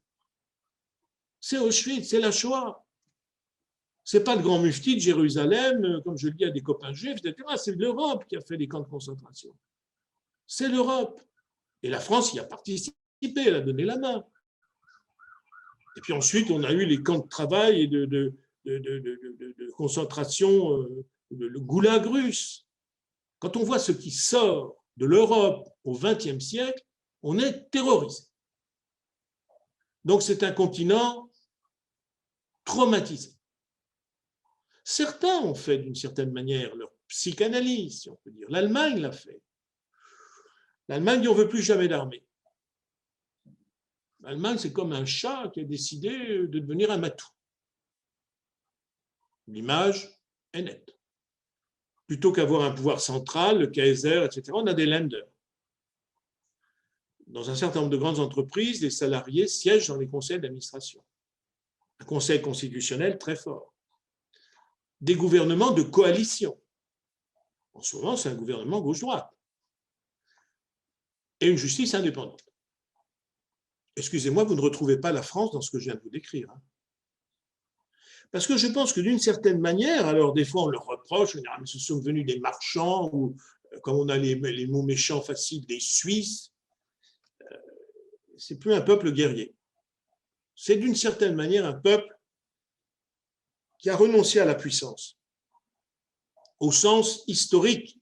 C'est Auschwitz, c'est la Shoah. Ce n'est pas le grand mufti de Jérusalem, comme je le dis à des copains juifs, etc. C'est l'Europe qui a fait les camps de concentration. C'est l'Europe. Et la France y a participé, elle a donné la main. Et puis ensuite, on a eu les camps de travail et de concentration, le goulag russe. Quand on voit ce qui sort de l'Europe au XXe siècle, on est terrorisé. Donc c'est un continent traumatisé. Certains ont fait d'une certaine manière leur psychanalyse, si on peut dire. L'Allemagne l'a fait. L'Allemagne dit on ne veut plus jamais d'armée. L'Allemagne, c'est comme un chat qui a décidé de devenir un matou. L'image est nette. Plutôt qu'avoir un pouvoir central, le Kaiser, etc., on a des Länder. Dans un certain nombre de grandes entreprises, les salariés siègent dans les conseils d'administration. Un conseil constitutionnel très fort. Des gouvernements de coalition. En ce moment, c'est un gouvernement gauche-droite. Et une justice indépendante. Excusez-moi, vous ne retrouvez pas la France dans ce que je viens de vous décrire. Parce que je pense que d'une certaine manière, alors des fois on leur reproche, mais ce sont devenus des marchands, ou comme on a les mots méchants faciles, des Suisses. C'est plus un peuple guerrier. C'est d'une certaine manière un peuple qui a renoncé à la puissance, au sens historique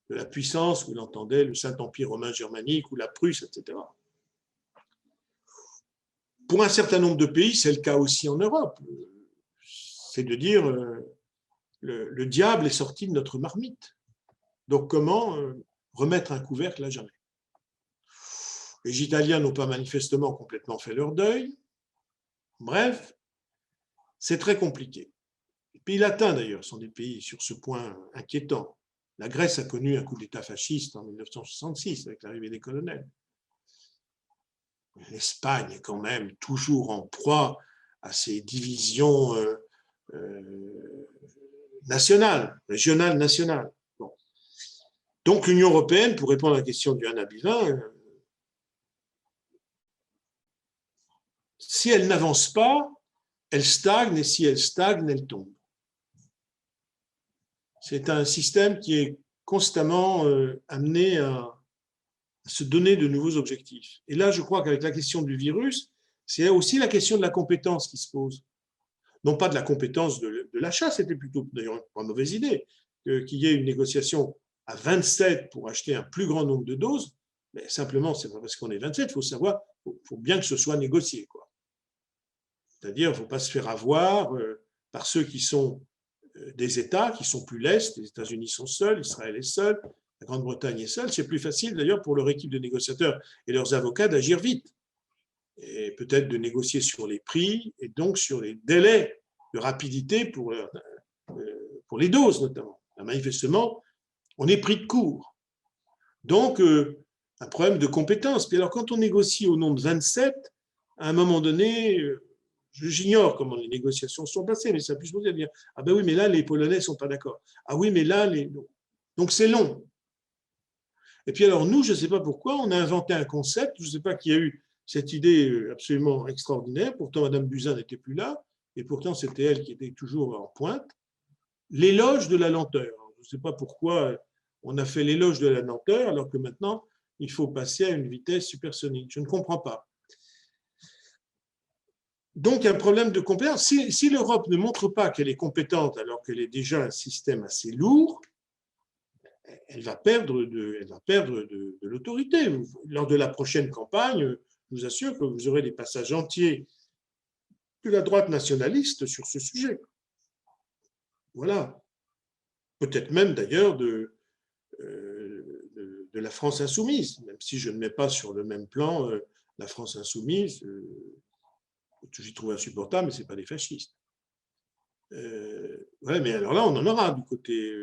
de la puissance où il entendait le Saint-Empire romain germanique ou la Prusse, etc. Pour un certain nombre de pays, c'est le cas aussi en Europe. C'est de dire le diable est sorti de notre marmite. Donc comment remettre un couvercle à jamais? Les Italiens n'ont pas manifestement complètement fait leur deuil. Bref, c'est très compliqué. Les pays latins, d'ailleurs, sont des pays sur ce point inquiétants. La Grèce a connu un coup d'État fasciste en 1966 avec l'arrivée des colonels. L'Espagne est quand même toujours en proie à ces divisions nationales, régionales, nationales. Bon. Donc l'Union européenne, pour répondre à la question du Anna Bivin, si elle n'avance pas, elle stagne, et si elle stagne, elle tombe. C'est un système qui est constamment amené à se donner de nouveaux objectifs. Et là, je crois qu'avec la question du virus, c'est aussi la question de la compétence qui se pose. Non pas de la compétence de l'achat, c'était plutôt d'ailleurs pas une mauvaise idée, qu'il y ait une négociation à 27 pour acheter un plus grand nombre de doses, mais simplement, c'est pas parce qu'on est 27, il faut savoir, il faut bien que ce soit négocié, quoi. C'est-à-dire, il ne faut pas se faire avoir par ceux qui sont des États qui sont plus lestes. Les États-Unis sont seuls, Israël est seul, la Grande-Bretagne est seule, c'est plus facile d'ailleurs pour leur équipe de négociateurs et leurs avocats d'agir vite et peut-être de négocier sur les prix et donc sur les délais de rapidité pour les doses notamment. Manifestement, on est pris de court. Donc, un problème de compétence. Puis alors, quand on négocie au nom de 27, à un moment donné, j'ignore comment les négociations sont passées, mais ça peut se dire, ah ben oui, mais là, les Polonais ne sont pas d'accord. Ah oui, mais là, donc c'est long. Et puis alors, nous, je ne sais pas pourquoi, on a inventé un concept, je ne sais pas qui a eu cette idée absolument extraordinaire, pourtant Madame Buzyn n'était plus là, et pourtant c'était elle qui était toujours en pointe, l'éloge de la lenteur. Je ne sais pas pourquoi on a fait l'éloge de la lenteur, alors que maintenant, il faut passer à une vitesse supersonique. Je ne comprends pas. Donc, un problème de compétence. Si l'Europe ne montre pas qu'elle est compétente alors qu'elle est déjà un système assez lourd, elle va perdre de l'autorité. Lors de la prochaine campagne, je vous assure que vous aurez des passages entiers de la droite nationaliste sur ce sujet. Voilà. Peut-être même d'ailleurs de la France insoumise, même si je ne mets pas sur le même plan la France insoumise, que j'y trouve insupportable, mais ce n'est pas des fascistes. Ouais, mais alors là, on en aura du côté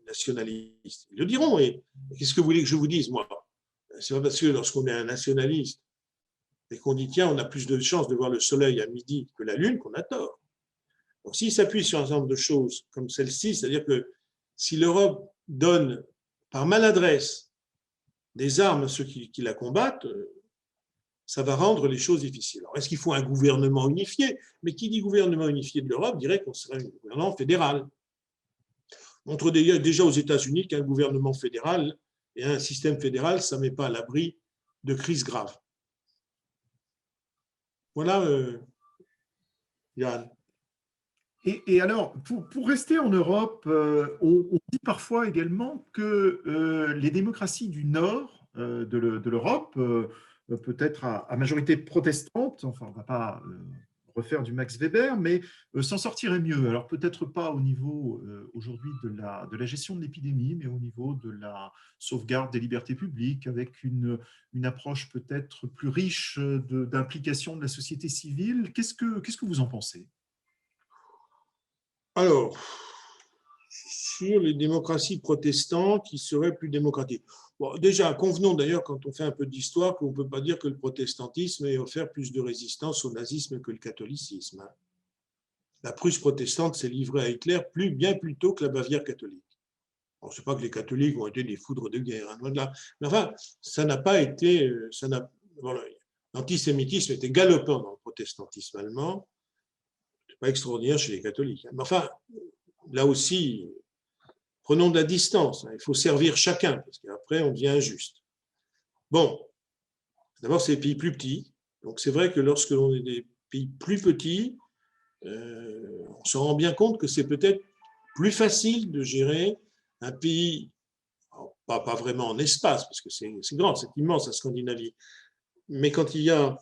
nationaliste. Ils le diront. Et qu'est-ce que vous voulez que je vous dise, moi? C'est pas parce que lorsqu'on est un nationaliste et qu'on dit, tiens, on a plus de chances de voir le soleil à midi que la lune, qu'on a tort. Donc, s'il s'appuie sur un certain nombre de choses comme celle-ci, c'est-à-dire que si l'Europe donne par maladresse des armes à ceux qui la combattent, ça va rendre les choses difficiles. Alors, est-ce qu'il faut un gouvernement unifié? Mais qui dit gouvernement unifié de l'Europe dirait qu'on serait un gouvernement fédéral. On montre déjà aux États-Unis qu'un gouvernement fédéral et un système fédéral, ça ne met pas à l'abri de crises graves. Voilà, Yann. Et alors, pour rester en Europe, on dit parfois également que les démocraties du nord de l'Europe, peut-être à majorité protestante, enfin on ne va pas refaire du Max Weber, mais s'en sortiraient mieux. Alors peut-être pas au niveau aujourd'hui de la gestion de l'épidémie, mais au niveau de la sauvegarde des libertés publiques, avec une approche peut-être plus riche d'implication de la société civile. Qu'est-ce que vous en pensez? Alors, sur les démocraties protestantes qui seraient plus démocratiques. Bon, déjà, convenons d'ailleurs, quand on fait un peu d'histoire, qu'on ne peut pas dire que le protestantisme ait offert plus de résistance au nazisme que le catholicisme. La Prusse protestante s'est livrée à Hitler bien plus tôt que la Bavière catholique. On ne sait pas que les catholiques ont été des foudres de guerre, hein, mais enfin, ça n'a pas été. Voilà, l'antisémitisme était galopant dans le protestantisme allemand. Ce n'est pas extraordinaire chez les catholiques. Mais enfin, là aussi, prenons de la distance. Il faut servir chacun, parce qu'après, on devient injuste. Bon, d'abord, c'est des pays plus petits. Donc, c'est vrai que lorsque l'on est des pays plus petits, on se rend bien compte que c'est peut-être plus facile de gérer un pays, pas vraiment en espace, parce que c'est grand, c'est immense la Scandinavie, mais quand il y a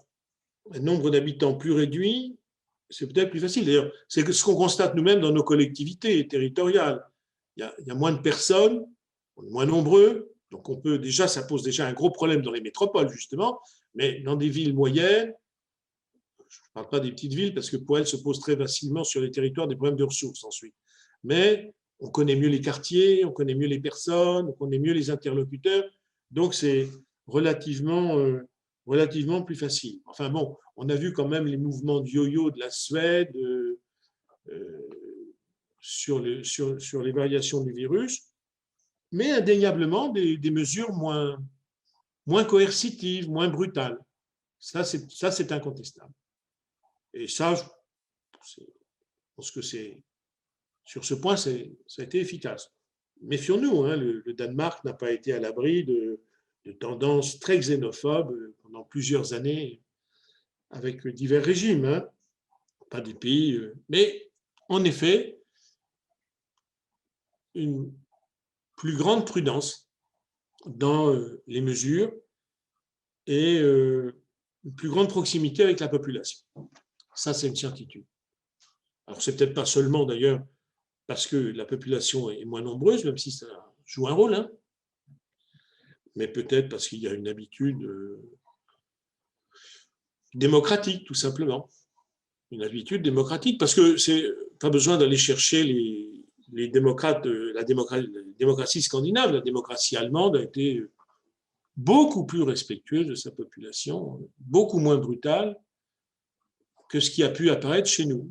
un nombre d'habitants plus réduit, c'est peut-être plus facile. D'ailleurs, c'est ce qu'on constate nous-mêmes dans nos collectivités territoriales. Il y a moins de personnes, on est moins nombreux, donc on peut déjà, ça pose déjà un gros problème dans les métropoles, justement, mais dans des villes moyennes, je ne parle pas des petites villes, parce que pour elles se posent très facilement sur les territoires des problèmes de ressources ensuite. Mais on connaît mieux les quartiers, on connaît mieux les personnes, on connaît mieux les interlocuteurs, donc c'est relativement plus facile. Enfin bon, on a vu quand même les mouvements de yo-yo de la Suède sur les variations du virus, mais indéniablement des mesures moins coercitives, moins brutales. Ça, c'est incontestable. Et ça, je pense que sur ce point, ça a été efficace. Méfions-nous, hein, le Danemark n'a pas été à l'abri de tendances très xénophobes pendant plusieurs années avec divers régimes, hein, pas des pays. Mais en effet, une plus grande prudence dans les mesures et une plus grande proximité avec la population. Ça, c'est une certitude. Alors, c'est peut-être pas seulement d'ailleurs parce que la population est moins nombreuse, même si ça joue un rôle, hein, mais peut-être parce qu'il y a une habitude démocratique, tout simplement. Une habitude démocratique, parce que c'est pas besoin d'aller chercher les démocrates, la démocratie scandinave, la démocratie allemande a été beaucoup plus respectueuse de sa population, beaucoup moins brutale que ce qui a pu apparaître chez nous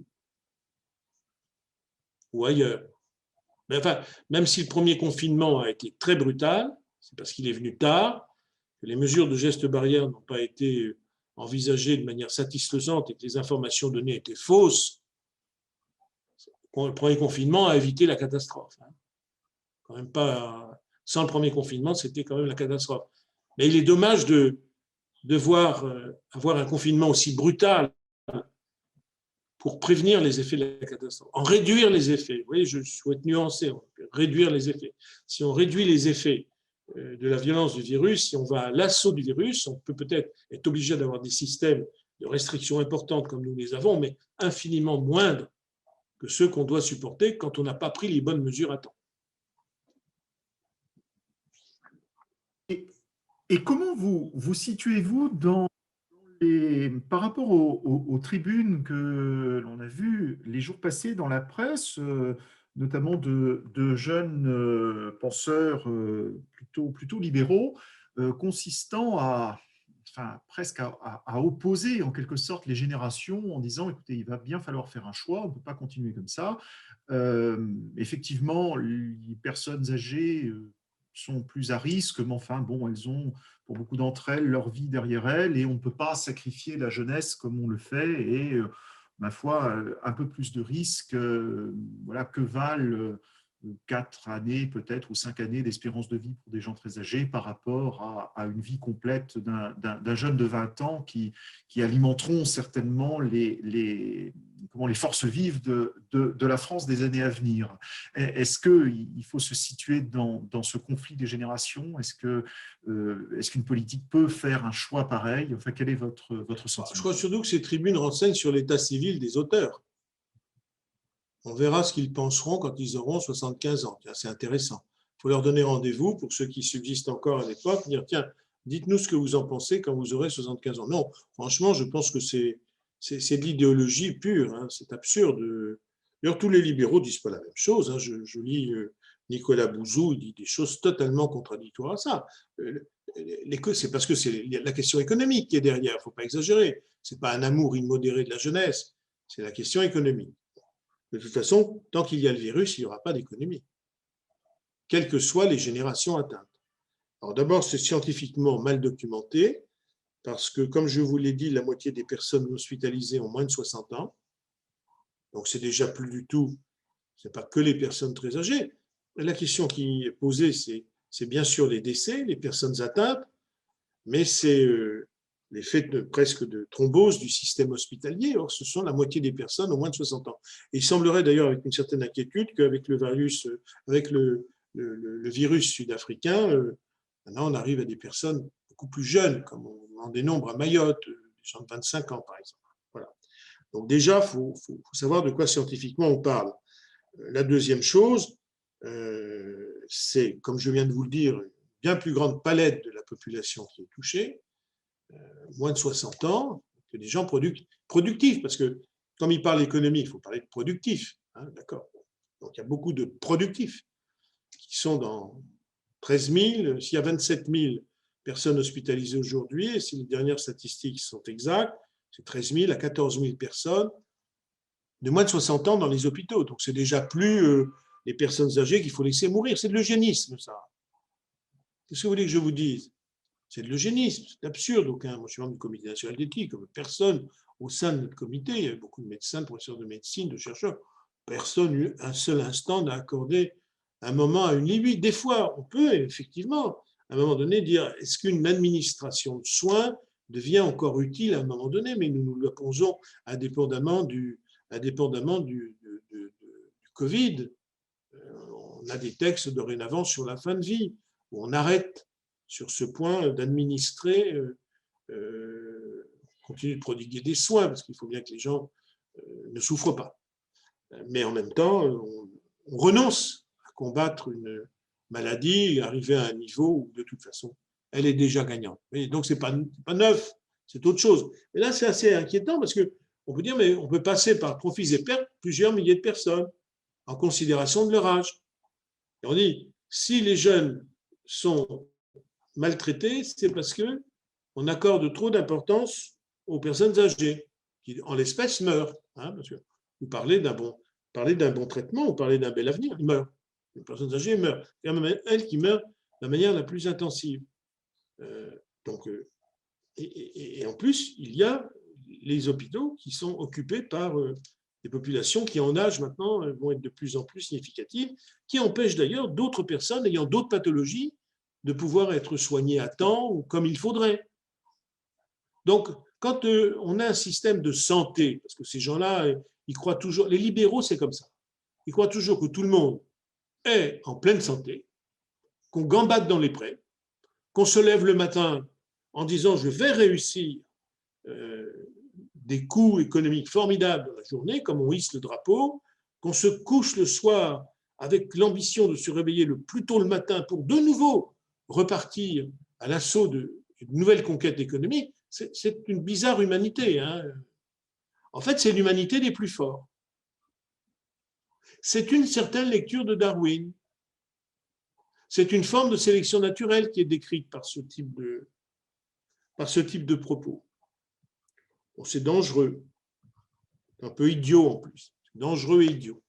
ou ailleurs. Mais enfin, même si le premier confinement a été très brutal, c'est parce qu'il est venu tard, que les mesures de gestes barrières n'ont pas été envisagées de manière satisfaisante et que les informations données étaient fausses. Le premier confinement a évité la catastrophe. Quand même pas, sans le premier confinement, c'était quand même la catastrophe. Mais il est dommage de devoir avoir un confinement aussi brutal pour prévenir les effets de la catastrophe, en réduire les effets. Vous voyez, je souhaite nuancer, réduire les effets. Si on réduit les effets de la violence du virus, si on va à l'assaut du virus, on peut peut-être être obligé d'avoir des systèmes de restrictions importantes comme nous les avons, mais infiniment moindres que ceux qu'on doit supporter quand on n'a pas pris les bonnes mesures à temps. Et comment vous situez-vous par rapport aux tribunes que l'on a vues les jours passés dans la presse, notamment de jeunes penseurs plutôt libéraux, consistant presque à opposer en quelque sorte les générations en disant, écoutez, il va bien falloir faire un choix, on ne peut pas continuer comme ça. Effectivement, les personnes âgées sont plus à risque, mais enfin, bon, elles ont, pour beaucoup d'entre elles, leur vie derrière elles, et on ne peut pas sacrifier la jeunesse comme on le fait, et ma foi, un peu plus de risques, voilà, que valent 4 années peut-être ou 5 années d'espérance de vie pour des gens très âgés par rapport à une vie complète d'un jeune de 20 ans qui alimenteront certainement les forces vives de la France des années à venir. Est-ce qu'il faut se situer dans ce conflit des générations? Est-ce qu'une politique peut faire un choix pareil? Enfin, quel est votre sentiment? Je crois surtout que ces tribunes renseignent sur l'état civil des auteurs. On verra ce qu'ils penseront quand ils auront 75 ans. C'est intéressant. Il faut leur donner rendez-vous pour ceux qui subsistent encore à l'époque, dire tiens, dites-nous ce que vous en pensez quand vous aurez 75 ans. Non, franchement, je pense que c'est de l'idéologie pure. Hein. C'est absurde. D'ailleurs, tous les libéraux ne disent pas la même chose. Hein. Je lis Nicolas Bouzou, il dit des choses totalement contradictoires à ça. C'est parce que c'est la question économique qui est derrière. Il ne faut pas exagérer. Ce n'est pas un amour immodéré de la jeunesse. C'est la question économique. De toute façon, tant qu'il y a le virus, il n'y aura pas d'économie, quelles que soient les générations atteintes. Alors d'abord, c'est scientifiquement mal documenté, parce que, comme je vous l'ai dit, la moitié des personnes hospitalisées ont moins de 60 ans. Donc, c'est déjà plus du tout, ce n'est pas que les personnes très âgées. La question qui est posée, c'est bien sûr les décès, les personnes atteintes, mais c'est l'effet presque de thrombose du système hospitalier. Or, ce sont la moitié des personnes au moins de 60 ans. Et il semblerait d'ailleurs, avec une certaine inquiétude, qu'avec le virus sud-africain, maintenant on arrive à des personnes beaucoup plus jeunes, comme on en dénombre à Mayotte, des gens de 25 ans par exemple. Voilà. Donc déjà, il faut savoir de quoi scientifiquement on parle. La deuxième chose, c'est, comme je viens de vous le dire, une bien plus grande palette de la population qui est touchée, moins de 60 ans, que des gens productifs, parce que comme il parle économie, il faut parler de productifs, hein, d'accord. Donc il y a beaucoup de productifs qui sont dans 13 000, s'il y a 27 000 personnes hospitalisées aujourd'hui, et si les dernières statistiques sont exactes, c'est 13 000 à 14 000 personnes de moins de 60 ans dans les hôpitaux. Donc c'est déjà plus les personnes âgées qu'il faut laisser mourir. C'est de l'eugénisme, ça. Qu'est-ce que vous voulez que je vous dise? C'est de l'eugénisme, c'est absurde. Moi, je suis membre du comité national d'éthique, personne au sein de notre comité, il y a beaucoup de médecins, de professeurs de médecine, de chercheurs, personne, un seul instant n'a accordé un moment à une limite. Des fois, on peut effectivement, à un moment donné, dire est-ce qu'une administration de soins devient encore utile à un moment donné, mais nous le posons indépendamment du Covid. On a des textes dorénavant sur la fin de vie, où on arrête sur ce point d'administrer, continuer de prodiguer des soins, parce qu'il faut bien que les gens ne souffrent pas. Mais en même temps, on renonce à combattre une maladie, arriver à un niveau où, de toute façon, elle est déjà gagnante. Et donc, ce n'est pas neuf, c'est autre chose. Et là, c'est assez inquiétant parce qu'on peut dire, mais on peut passer par profits et pertes plusieurs milliers de personnes en considération de leur âge. Et on dit, si les jeunes sont maltraités, c'est parce qu'on accorde trop d'importance aux personnes âgées, qui en l'espèce meurent. Hein, parce que vous parlez d'un bon traitement, vous parlez d'un bel avenir, ils meurent. Les personnes âgées meurent. C'est même elles qui meurent de la manière la plus intensive. Et en plus, il y a les hôpitaux qui sont occupés par des populations qui, en âge maintenant, vont être de plus en plus significatives, qui empêchent d'ailleurs d'autres personnes ayant d'autres pathologies de pouvoir être soignées à temps ou comme il faudrait. Donc, quand on a un système de santé, parce que ces gens-là, ils croient toujours, les libéraux, c'est comme ça, ils croient toujours que tout le monde est en pleine santé, qu'on gambade dans les prés, qu'on se lève le matin en disant je vais réussir des coups économiques formidables dans la journée, comme on hisse le drapeau, qu'on se couche le soir avec l'ambition de se réveiller le plus tôt le matin pour de nouveau repartir à l'assaut d'une nouvelle conquête économique, c'est une bizarre humanité. Hein. En fait, c'est l'humanité des plus forts. C'est une certaine lecture de Darwin. C'est une forme de sélection naturelle qui est décrite par ce type de propos. Bon, c'est dangereux, un peu idiot en plus, dangereux et idiot,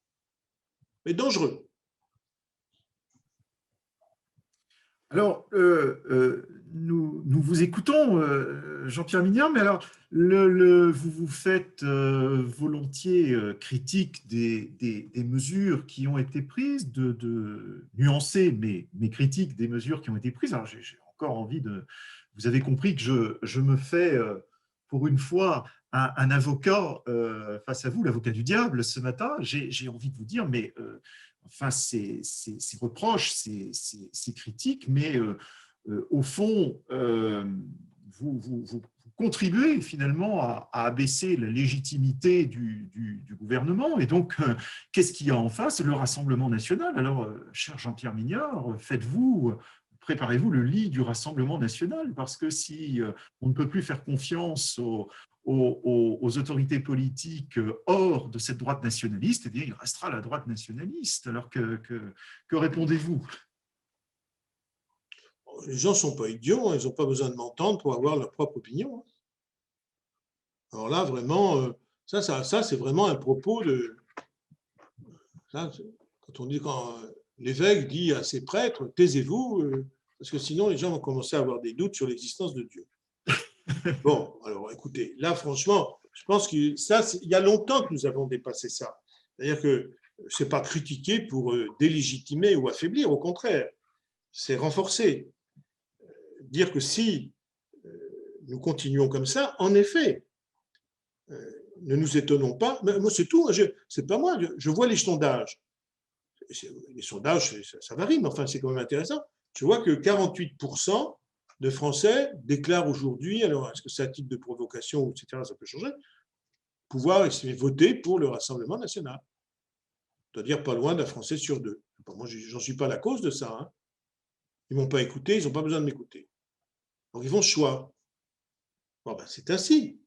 mais dangereux. Alors, nous vous écoutons, Jean-Pierre Mignard, mais alors, vous vous faites volontiers critique des mesures qui ont été prises, de nuancer, mais critique des mesures qui ont été prises. Alors, j'ai encore envie de... Vous avez compris que je me fais, pour une fois, un avocat face à vous, l'avocat du diable, ce matin. J'ai envie de vous dire, mais... enfin, ces reproches, ces critiques, mais au fond, vous contribuez finalement à abaisser la légitimité du gouvernement. Et donc, qu'est-ce qu'il y a en face? Le Rassemblement national. Alors, cher Jean-Pierre Mignard, préparez-vous le lit du Rassemblement national, parce que si on ne peut plus faire confiance aux autorités politiques hors de cette droite nationaliste, eh bien, il restera la droite nationaliste. Alors que répondez-vous? Les gens ne sont pas idiots, ils n'ont pas besoin de m'entendre pour avoir leur propre opinion. Alors là, vraiment, ça c'est vraiment un propos de... Quand l'évêque dit à ses prêtres, taisez-vous, parce que sinon les gens vont commencer à avoir des doutes sur l'existence de Dieu. Bon, alors écoutez, là franchement, je pense qu'il y a longtemps que nous avons dépassé ça. C'est-à-dire que ce n'est pas critiquer pour délégitimer ou affaiblir, au contraire, c'est renforcer. Dire que si nous continuons comme ça, en effet, ne nous étonnons pas, mais moi c'est tout, c'est pas moi, je vois les sondages. Les sondages, ça varie, mais enfin c'est quand même intéressant. Je vois que 48% de Français déclarent aujourd'hui, alors est-ce que c'est à titre de provocation, etc., ça peut changer, pouvoir voter pour le Rassemblement national. C'est-à-dire pas loin d'un Français sur deux. Moi, j'en suis pas la cause de ça. Hein. Ils m'ont pas écouté, ils n'ont pas besoin de m'écouter. Donc ils font ce choix. Bon, ben, c'est ainsi.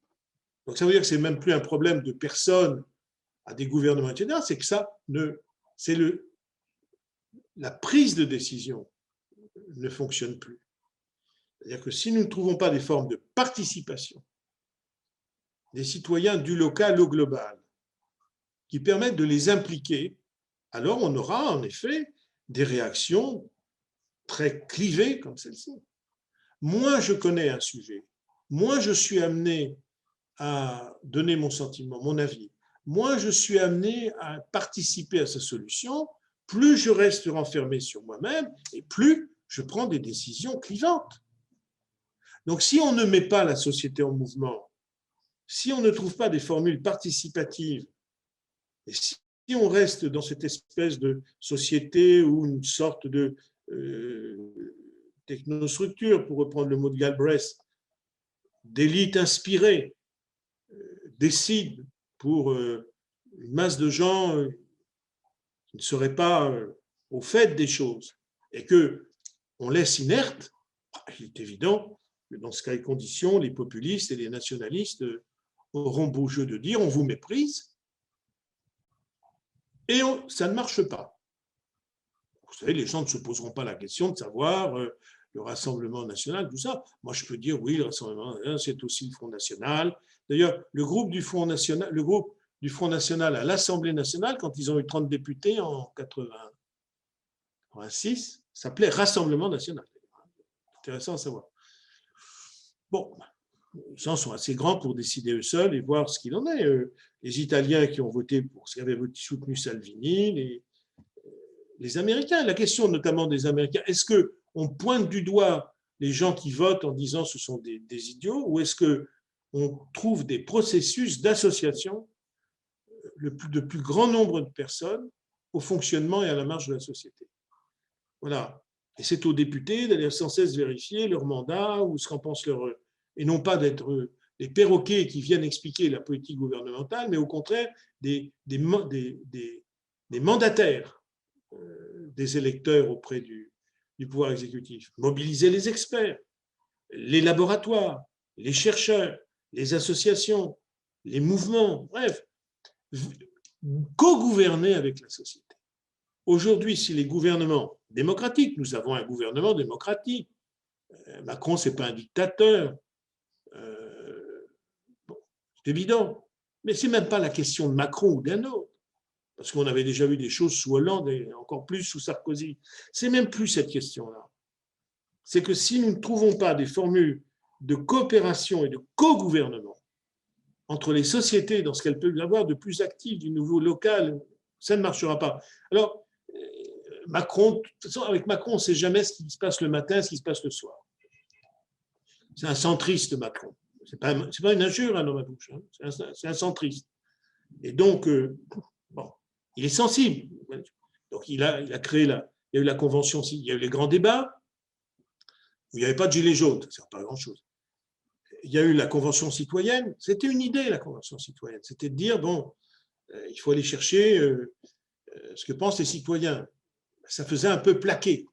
Donc ça veut dire que c'est même plus un problème de personnes à des gouvernements, etc. C'est que la prise de décision ne fonctionne plus. C'est-à-dire que si nous ne trouvons pas des formes de participation des citoyens du local au global qui permettent de les impliquer, alors on aura en effet des réactions très clivées comme celle-ci. Moins je connais un sujet, moins je suis amené à donner mon sentiment, mon avis, moins je suis amené à participer à sa solution, plus je reste renfermé sur moi-même et plus je prends des décisions clivantes. Donc si on ne met pas la société en mouvement, si on ne trouve pas des formules participatives, et si on reste dans cette espèce de société ou une sorte de technostructure, pour reprendre le mot de Galbraith, d'élite inspirée, décide pour une masse de gens qui ne seraient pas au fait des choses, et qu'on laisse inerte, il est évident que dans ce cas et conditions, les populistes et les nationalistes auront beau jeu de dire on vous méprise et ça ne marche pas. Vous savez, les gens ne se poseront pas la question de savoir le Rassemblement national, tout ça. Moi, je peux dire oui, le Rassemblement national, c'est aussi le Front national. D'ailleurs, le groupe du Front national à l'Assemblée nationale, quand ils ont eu 30 députés en 86, s'appelait Rassemblement national. Intéressant à savoir. Bon, les gens sont assez grands pour décider eux seuls et voir ce qu'il en est. Les Italiens qui ont voté pour ce qui avait soutenu Salvini, les Américains. La question notamment des Américains, est-ce qu'on pointe du doigt les gens qui votent en disant ce sont des idiots, ou est-ce qu'on trouve des processus d'association de plus grand nombre de personnes au fonctionnement et à la marge de la société? Voilà. Et c'est aux députés d'aller sans cesse vérifier leur mandat ou ce qu'en pensent leurs... Et non pas d'être des perroquets qui viennent expliquer la politique gouvernementale, mais au contraire des mandataires des électeurs auprès du pouvoir exécutif. Mobiliser les experts, les laboratoires, les chercheurs, les associations, les mouvements, bref, co-gouverner avec la société. Aujourd'hui, si les gouvernements démocratiques, nous avons un gouvernement démocratique, Macron, ce n'est pas un dictateur, bon, c'est évident, mais ce n'est même pas la question de Macron ou d'un autre, parce qu'on avait déjà vu des choses sous Hollande et encore plus sous Sarkozy. C'est même plus cette question-là. C'est que si nous ne trouvons pas des formules de coopération et de co-gouvernement entre les sociétés dans ce qu'elles peuvent avoir de plus actif, du nouveau local, ça ne marchera pas. Alors, Macron, de toute façon, avec Macron, on ne sait jamais ce qui se passe le matin, ce qui se passe le soir. C'est un centriste, Macron. Ce n'est pas une injure dans ma bouche, hein. C'est un centriste. Et donc, bon, il est sensible. Donc, il a créé il y a eu la convention, il y a eu les grands débats, où il n'y avait pas de gilets jaunes, ça ne sert pas à grand-chose. Il y a eu la convention citoyenne, c'était une idée, la convention citoyenne. C'était de dire, bon, il faut aller chercher ce que pensent les citoyens. Ça faisait un peu plaquer.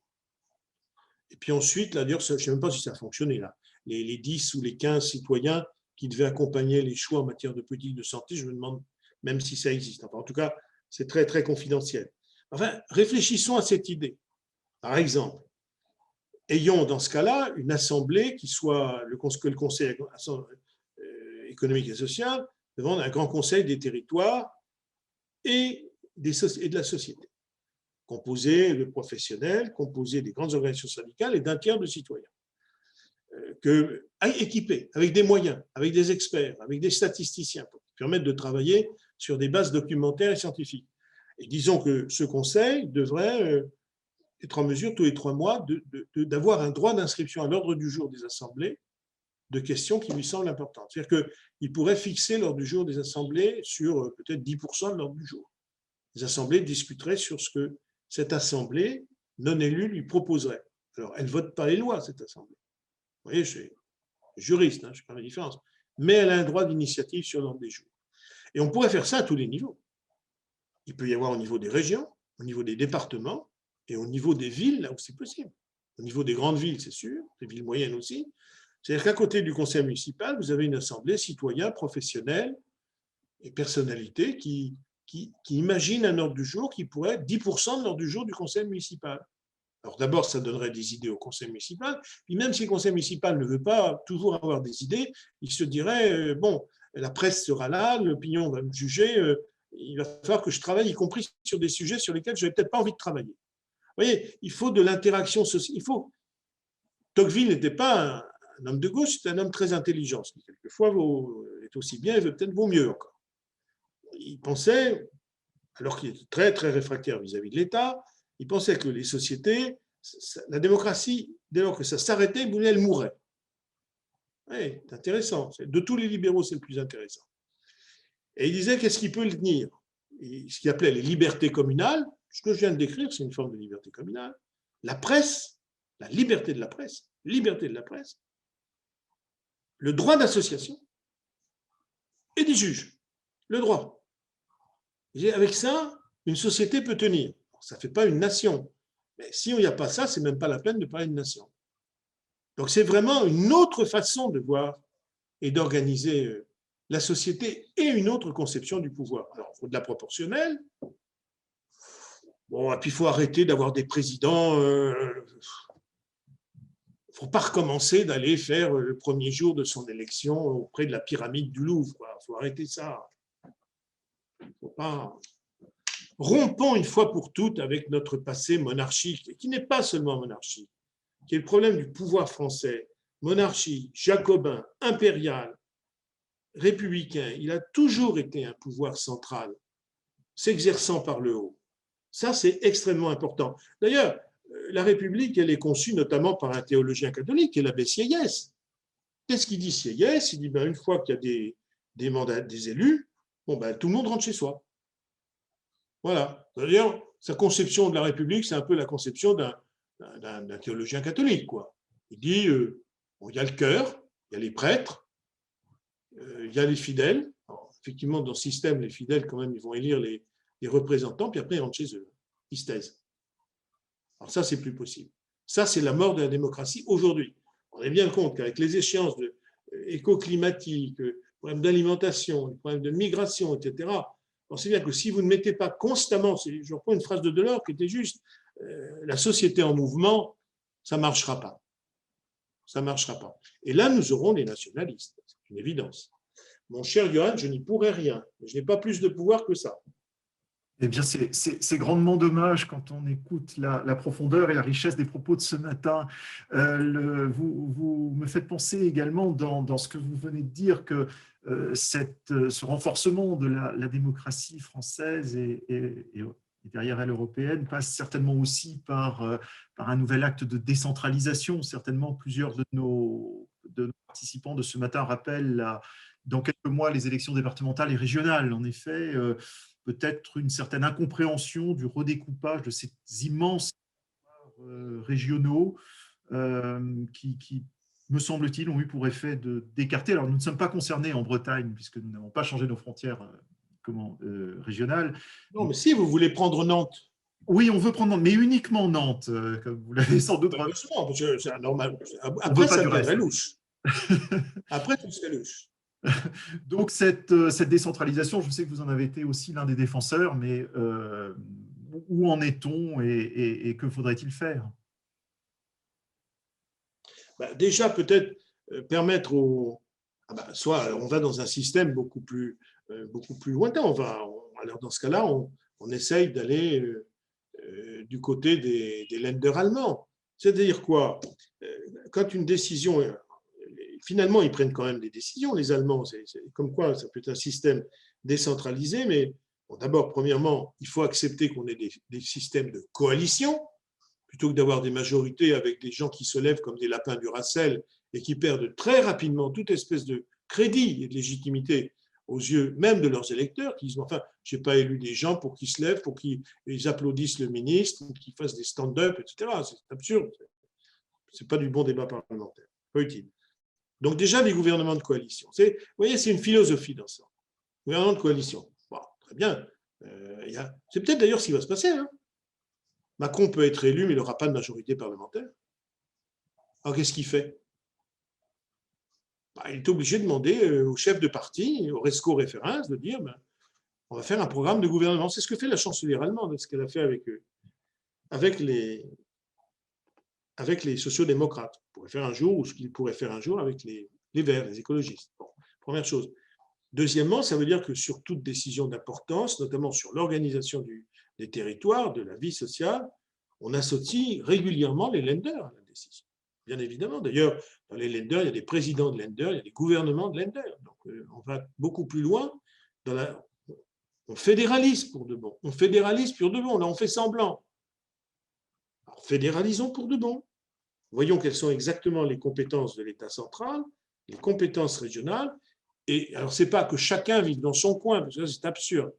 Et puis ensuite, là, d'ailleurs, je ne sais même pas si ça a fonctionné, là. Les 10 ou les 15 citoyens qui devaient accompagner les choix en matière de politique de santé, je me demande même si ça existe. Enfin, en tout cas, c'est très, très confidentiel. Enfin, réfléchissons à cette idée. Par exemple, ayons dans ce cas-là une assemblée qui soit que le Conseil économique et social demande un grand conseil des territoires et de la société, composé de professionnels, composé des grandes organisations syndicales et d'un tiers de citoyens, équipés avec des moyens, avec des experts, avec des statisticiens pour permettre de travailler sur des bases documentaires et scientifiques. Et disons que ce conseil devrait être en mesure tous les 3 mois d'avoir un droit d'inscription à l'ordre du jour des assemblées de questions qui lui semblent importantes. C'est-à-dire qu'il pourrait fixer l'ordre du jour des assemblées sur peut-être 10% de l'ordre du jour. Les assemblées discuteraient sur ce que cette assemblée non élue lui proposerait. Alors, elle ne vote pas les lois, cette assemblée. Vous voyez, je suis juriste, hein, je ne sais pas la différence. Mais elle a un droit d'initiative sur l'ordre des jours. Et on pourrait faire ça à tous les niveaux. Il peut y avoir au niveau des régions, au niveau des départements et au niveau des villes, là où c'est possible. Au niveau des grandes villes, c'est sûr, des villes moyennes aussi. C'est-à-dire qu'à côté du conseil municipal, vous avez une assemblée citoyen, professionnelle et personnalité qui imagine un ordre du jour qui pourrait être 10% de l'ordre du jour du conseil municipal. Alors d'abord, ça donnerait des idées au conseil municipal, puis même si le conseil municipal ne veut pas toujours avoir des idées, il se dirait, bon, la presse sera là, l'opinion va me juger, il va falloir que je travaille, y compris sur des sujets sur lesquels je n'avais peut-être pas envie de travailler. Vous voyez, il faut de l'interaction sociale. Tocqueville n'était pas un homme de gauche, c'était un homme très intelligent, ce qui quelquefois est aussi bien et peut-être vaut mieux encore. Il pensait, alors qu'il était très, très réfractaire vis-à-vis de l'État, il pensait que les sociétés, la démocratie, dès lors que ça s'arrêtait, elle mourrait. Oui, c'est intéressant. De tous les libéraux, c'est le plus intéressant. Et il disait qu'est-ce qui peut le tenir? Ce qu'il appelait les libertés communales, ce que je viens de décrire, c'est une forme de liberté communale. La presse, la liberté de la presse, le droit d'association et des juges, le droit. Et avec ça, une société peut tenir. Ça ne fait pas une nation. Mais si il n'y a pas ça, ce n'est même pas la peine de parler de nation. Donc, c'est vraiment une autre façon de voir et d'organiser la société et une autre conception du pouvoir. Alors, il faut de la proportionnelle. Bon, et puis il faut arrêter d'avoir des présidents. Il ne faut pas recommencer d'aller faire le premier jour de son élection auprès de la pyramide du Louvre. Il faut arrêter ça. Faut pas... Rompons une fois pour toutes avec notre passé monarchique, qui n'est pas seulement monarchique, qui est le problème du pouvoir français. Monarchie, jacobin, impérial, républicain, il a toujours été un pouvoir central, s'exerçant par le haut. Ça, c'est extrêmement important. D'ailleurs, la République, elle est conçue notamment par un théologien catholique, qui est l'abbé Sieyès. Qu'est-ce qu'il dit, Sieyès? Il dit, une fois qu'il y a des mandats, des élus, tout le monde rentre chez soi. Voilà. D'ailleurs, sa conception de la République, c'est un peu la conception d'un théologien catholique, quoi. Il dit, il y a le cœur, il y a les prêtres, il y a les fidèles. Alors, effectivement, dans ce système, les fidèles, quand même, ils vont élire les représentants, puis après, ils rentrent chez eux. Ils se taisent. Alors ça, c'est plus possible. Ça, c'est la mort de la démocratie aujourd'hui. On est bien compte qu'avec les échéances éco-climatiques, les problèmes d'alimentation, les problèmes de migration, etc., on sait bien que si vous ne mettez pas constamment, je reprends une phrase de Delors qui était juste, la société en mouvement, ça ne marchera pas. Ça ne marchera pas. Et là, nous aurons les nationalistes. C'est une évidence. Mon cher Johan, je n'y pourrai rien. Je n'ai pas plus de pouvoir que ça. Eh bien, c'est grandement dommage quand on écoute la profondeur et la richesse des propos de ce matin. Vous me faites penser également dans ce que vous venez de dire que ce renforcement de la démocratie française et derrière elle européenne passe certainement aussi par un nouvel acte de décentralisation. Certainement, plusieurs de nos participants de ce matin rappellent dans quelques mois les élections départementales et régionales. En effet, peut-être une certaine incompréhension du redécoupage de ces immenses régionaux qui, me semble-t-il, ont eu pour effet d'écarter. Alors, nous ne sommes pas concernés en Bretagne, puisque nous n'avons pas changé nos frontières régionales. Non, mais si vous voulez prendre Nantes. Oui, on veut prendre Nantes, mais uniquement Nantes, comme vous l'avez sans doute. C'est normal. Après, ça deviendrait louche. Après, tout serait louche. Donc, cette décentralisation, je sais que vous en avez été aussi l'un des défenseurs, mais où en est-on et que faudrait-il faire? Déjà, peut-être permettre aux... soit on va dans un système beaucoup plus lointain. Alors, dans ce cas-là, on essaye d'aller du côté des lenders allemands. C'est-à-dire quoi? Quand une décision... Finalement, ils prennent quand même des décisions, les Allemands. C'est comme quoi, ça peut être un système décentralisé, mais d'abord, premièrement, il faut accepter qu'on ait des systèmes de coalition, plutôt que d'avoir des majorités avec des gens qui se lèvent comme des lapins du Racel et qui perdent très rapidement toute espèce de crédit et de légitimité aux yeux même de leurs électeurs, qui disent, enfin, je n'ai pas élu des gens pour qu'ils se lèvent, pour qu'ils applaudissent le ministre, pour qu'ils fassent des stand-up, etc. C'est absurde. Ce n'est pas du bon débat parlementaire. Pas utile. Donc déjà, les gouvernements de coalition. Vous voyez, c'est une philosophie dans ça. Gouvernement de coalition. Bon, très bien. C'est peut-être d'ailleurs ce qui va se passer. Hein. Macron peut être élu, mais il n'aura pas de majorité parlementaire. Alors qu'est-ce qu'il fait? Il est obligé de demander au chef de parti, au resco référens, de dire on va faire un programme de gouvernement. C'est ce que fait la chancelière allemande, ce qu'elle a fait avec les sociodémocrates. On pourrait faire un jour, ou ce qu'il pourrait faire un jour avec les Verts, les écologistes. Bon, première chose. Deuxièmement, ça veut dire que sur toute décision d'importance, notamment sur l'organisation des territoires, de la vie sociale, on associe régulièrement les lenders à la décision. Bien évidemment. D'ailleurs, dans les lenders, il y a des présidents de lenders, il y a des gouvernements de lenders. Donc, on va beaucoup plus loin. On fédéralise pour de bon. On fédéralise pour de bon. Là, on fait semblant. Alors, fédéralisons pour de bon. Voyons quelles sont exactement les compétences de l'État central, les compétences régionales. Et alors, ce n'est pas que chacun vive dans son coin, parce que c'est absurde.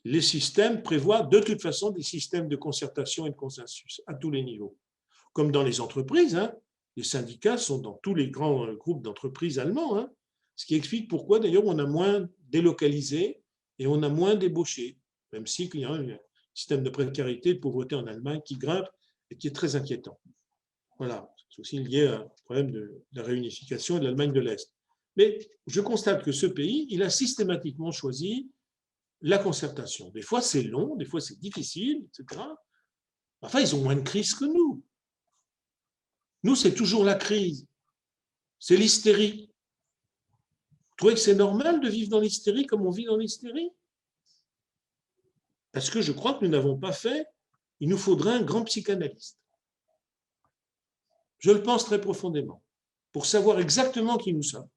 Les systèmes prévoient de toute façon des systèmes de concertation et de consensus à tous les niveaux. Comme dans les entreprises, hein, les syndicats sont dans tous les grands groupes d'entreprises allemands, hein, ce qui explique pourquoi d'ailleurs on a moins délocalisé et on a moins débauché, même si il y a un système de précarité, de pauvreté en Allemagne qui grimpe et qui est très inquiétant. Voilà, C'est aussi lié au problème de la réunification de l'Allemagne de l'Est. Mais je constate que ce pays, il a systématiquement choisi la concertation. Des fois, c'est long, des fois, c'est difficile, etc. Enfin, ils ont moins de crise que nous. Nous, c'est toujours la crise. C'est l'hystérie. Vous trouvez que c'est normal de vivre dans l'hystérie comme on vit dans l'hystérie? Parce que je crois que nous n'avons pas fait, il nous faudrait un grand psychanalyste. Je le pense très profondément, pour savoir exactement qui nous sommes.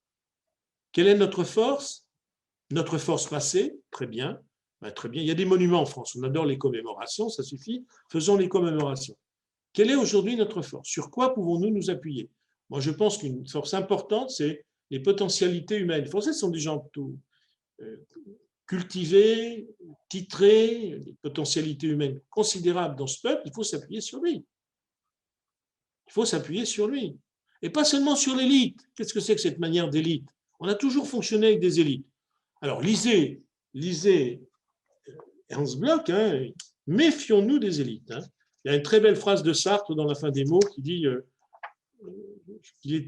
Quelle est notre force passée, très bien. Très bien. Il y a des monuments en France, on adore les commémorations, ça suffit, faisons les commémorations. Quelle est aujourd'hui notre force? Sur quoi pouvons-nous nous appuyer? Moi, je pense qu'une force importante, c'est les potentialités humaines. Les Français sont des gens tout cultivés, titrés, des potentialités humaines considérables dans ce peuple, il faut s'appuyer sur lui. Il faut s'appuyer sur lui. Et pas seulement sur l'élite. Qu'est-ce que c'est que cette manière d'élite? On a toujours fonctionné avec des élites. Alors, lisez Ernst Bloch, hein, méfions-nous des élites. Hein. Il y a une très belle phrase de Sartre dans La fin des mots qui dit qu'il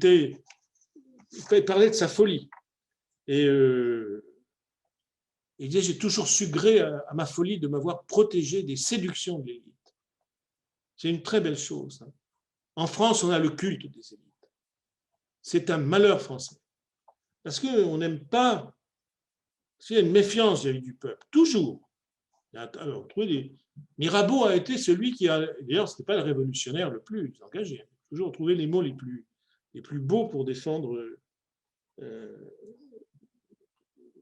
parlait de sa folie. Et il disait, j'ai toujours su gré à ma folie de m'avoir protégé des séductions de l'élite. C'est une très belle chose. Hein. En France, on a le culte des élites. C'est un malheur français. Parce qu'on n'aime pas, il y a une méfiance vis-à-vis du peuple, toujours. Alors, Mirabeau a été celui qui a, d'ailleurs, ce n'était pas le révolutionnaire le plus engagé, il a toujours trouvé les mots les plus beaux pour défendre,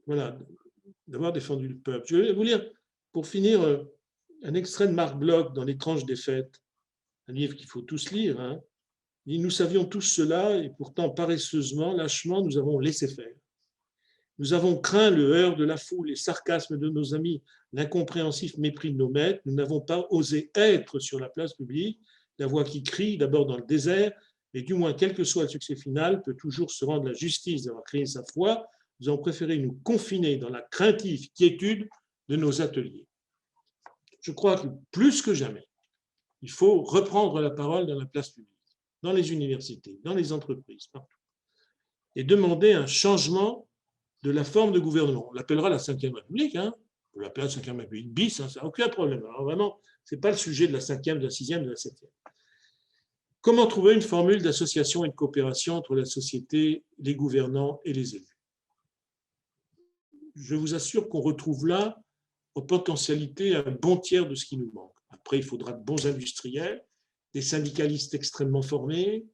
voilà, d'avoir défendu le peuple. Je vais vous lire, pour finir, un extrait de Marc Bloch dans L'étrange défaite, un livre qu'il faut tous lire. Hein. Il dit, nous savions tous cela, et pourtant paresseusement, lâchement, nous avons laissé faire. Nous avons craint le heurt de la foule, les sarcasmes de nos amis, l'incompréhensif mépris de nos maîtres. Nous n'avons pas osé être sur la place publique, la voix qui crie, d'abord dans le désert, mais du moins, quel que soit le succès final, peut toujours se rendre la justice d'avoir créé sa foi. Nous avons préféré nous confiner dans la craintive quiétude de nos ateliers. Je crois que plus que jamais, il faut reprendre la parole dans la place publique, dans les universités, dans les entreprises, partout, et demander un changement de la forme de gouvernement. On l'appellera la Ve République, hein. On l'appellera la Ve République bis, hein, ça n'a aucun problème. Alors vraiment, ce n'est pas le sujet de la 5e, de la 6e, de la 7e. Comment trouver une formule d'association et de coopération entre la société, les gouvernants et les élus? Je vous assure qu'on retrouve là, aux potentialités, un bon tiers de ce qui nous manque. Après, il faudra de bons industriels, des syndicalistes extrêmement formés,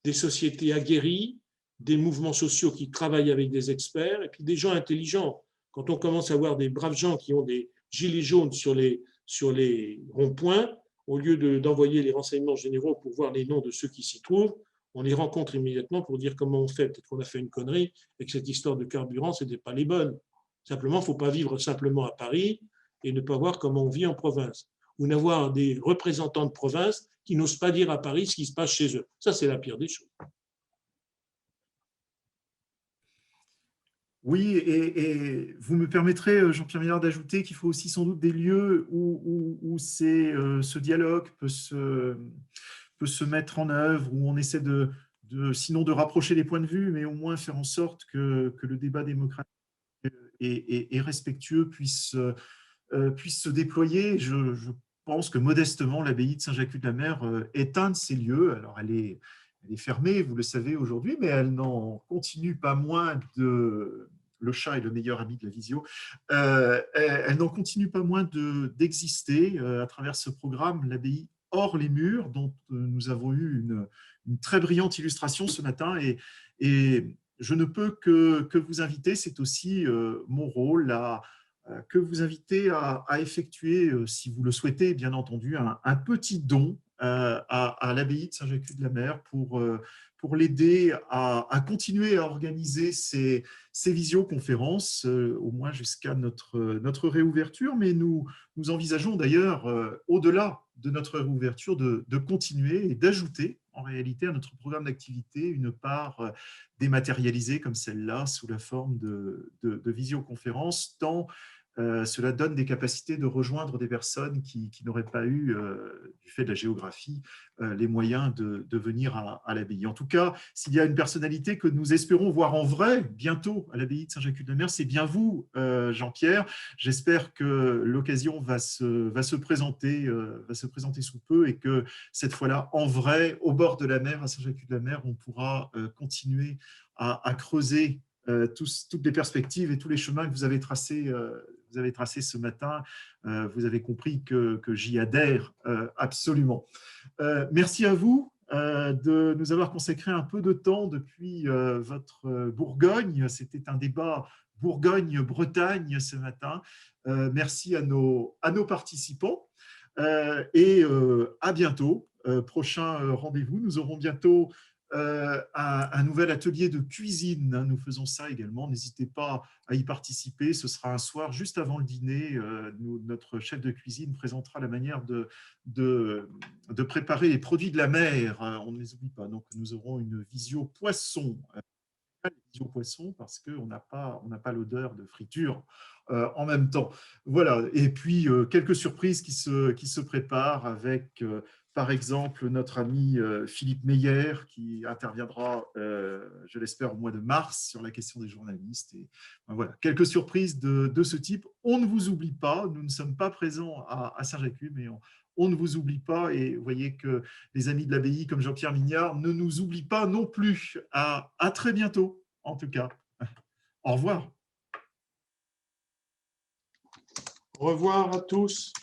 des sociétés aguerries, des mouvements sociaux qui travaillent avec des experts, et puis des gens intelligents. Quand on commence à voir des braves gens qui ont des gilets jaunes sur les ronds-points, au lieu d'envoyer les renseignements généraux pour voir les noms de ceux qui s'y trouvent, on les rencontre immédiatement pour dire comment on fait. Peut-être qu'on a fait une connerie et que cette histoire de carburant, ce n'était pas les bonnes. Simplement, il ne faut pas vivre simplement à Paris et ne pas voir comment on vit en province. Ou n'avoir des représentants de province qui n'osent pas dire à Paris ce qui se passe chez eux. Ça, c'est la pire des choses. Oui, et vous me permettrez, Jean-Pierre Millard, d'ajouter qu'il faut aussi sans doute des lieux où ce dialogue peut se mettre en œuvre, où on essaie sinon de rapprocher les points de vue, mais au moins faire en sorte que le débat démocratique et respectueux puisse se déployer. Je pense que modestement, l'abbaye de Saint-Jacques-de-la-Mer est un de ces lieux. Alors, elle est fermée, vous le savez aujourd'hui, mais elle n'en continue pas moins le chat est le meilleur ami de la visio. Elle n'en continue pas moins d'exister à travers ce programme, l'abbaye hors les murs, dont nous avons eu une très brillante illustration ce matin. Et je ne peux que vous inviter, c'est aussi mon rôle, que vous inviter à effectuer, si vous le souhaitez, bien entendu, un petit don à l'abbaye de Saint-Jacques-de-la-Mer pour l'aider à continuer à organiser ces visioconférences, au moins jusqu'à notre réouverture. Mais nous envisageons d'ailleurs, au-delà de notre réouverture, de continuer et d'ajouter en réalité à notre programme d'activité une part dématérialisée comme celle-là, sous la forme de visioconférences, tant cela donne des capacités de rejoindre des personnes qui n'auraient pas eu, du fait de la géographie, les moyens de venir à l'abbaye. En tout cas, s'il y a une personnalité que nous espérons voir en vrai bientôt à l'abbaye de Saint-Jacques-de-la-Mer, c'est bien vous, Jean-Pierre. J'espère que l'occasion va se présenter sous peu et que cette fois-là, en vrai, au bord de la mer, à Saint-Jacques-de-la-Mer, on pourra continuer à creuser toutes les perspectives et tous les chemins que vous avez tracés ce matin. Vous avez compris que j'y adhère absolument. Merci à vous de nous avoir consacré un peu de temps depuis votre Bourgogne. C'était un débat Bourgogne-Bretagne ce matin. Merci à nos participants et à bientôt. Prochain rendez-vous, nous aurons bientôt un nouvel atelier de cuisine. Nous faisons ça également. N'hésitez pas à y participer. Ce sera un soir juste avant le dîner. Notre chef de cuisine présentera la manière de préparer les produits de la mer. On ne les oublie pas. Donc, nous aurons une visio poisson. Visio poisson parce qu'on n'a pas l'odeur de friture en même temps. Voilà. Et puis, quelques surprises qui se préparent avec par exemple, notre ami Philippe Meyer, qui interviendra, je l'espère, au mois de mars sur la question des journalistes. Et, voilà, quelques surprises de ce type. On ne vous oublie pas, nous ne sommes pas présents à Saint-Jacques, mais on ne vous oublie pas. Et vous voyez que les amis de l'abbaye, comme Jean-Pierre Mignard, ne nous oublient pas non plus. À très bientôt, en tout cas. Au revoir. Au revoir à tous.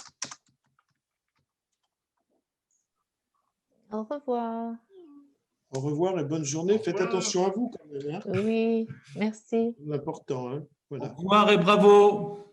Au revoir. Au revoir et bonne journée. Faites attention à vous quand même. Hein. Oui, merci. C'est important. Hein. Voilà. Au revoir et bravo.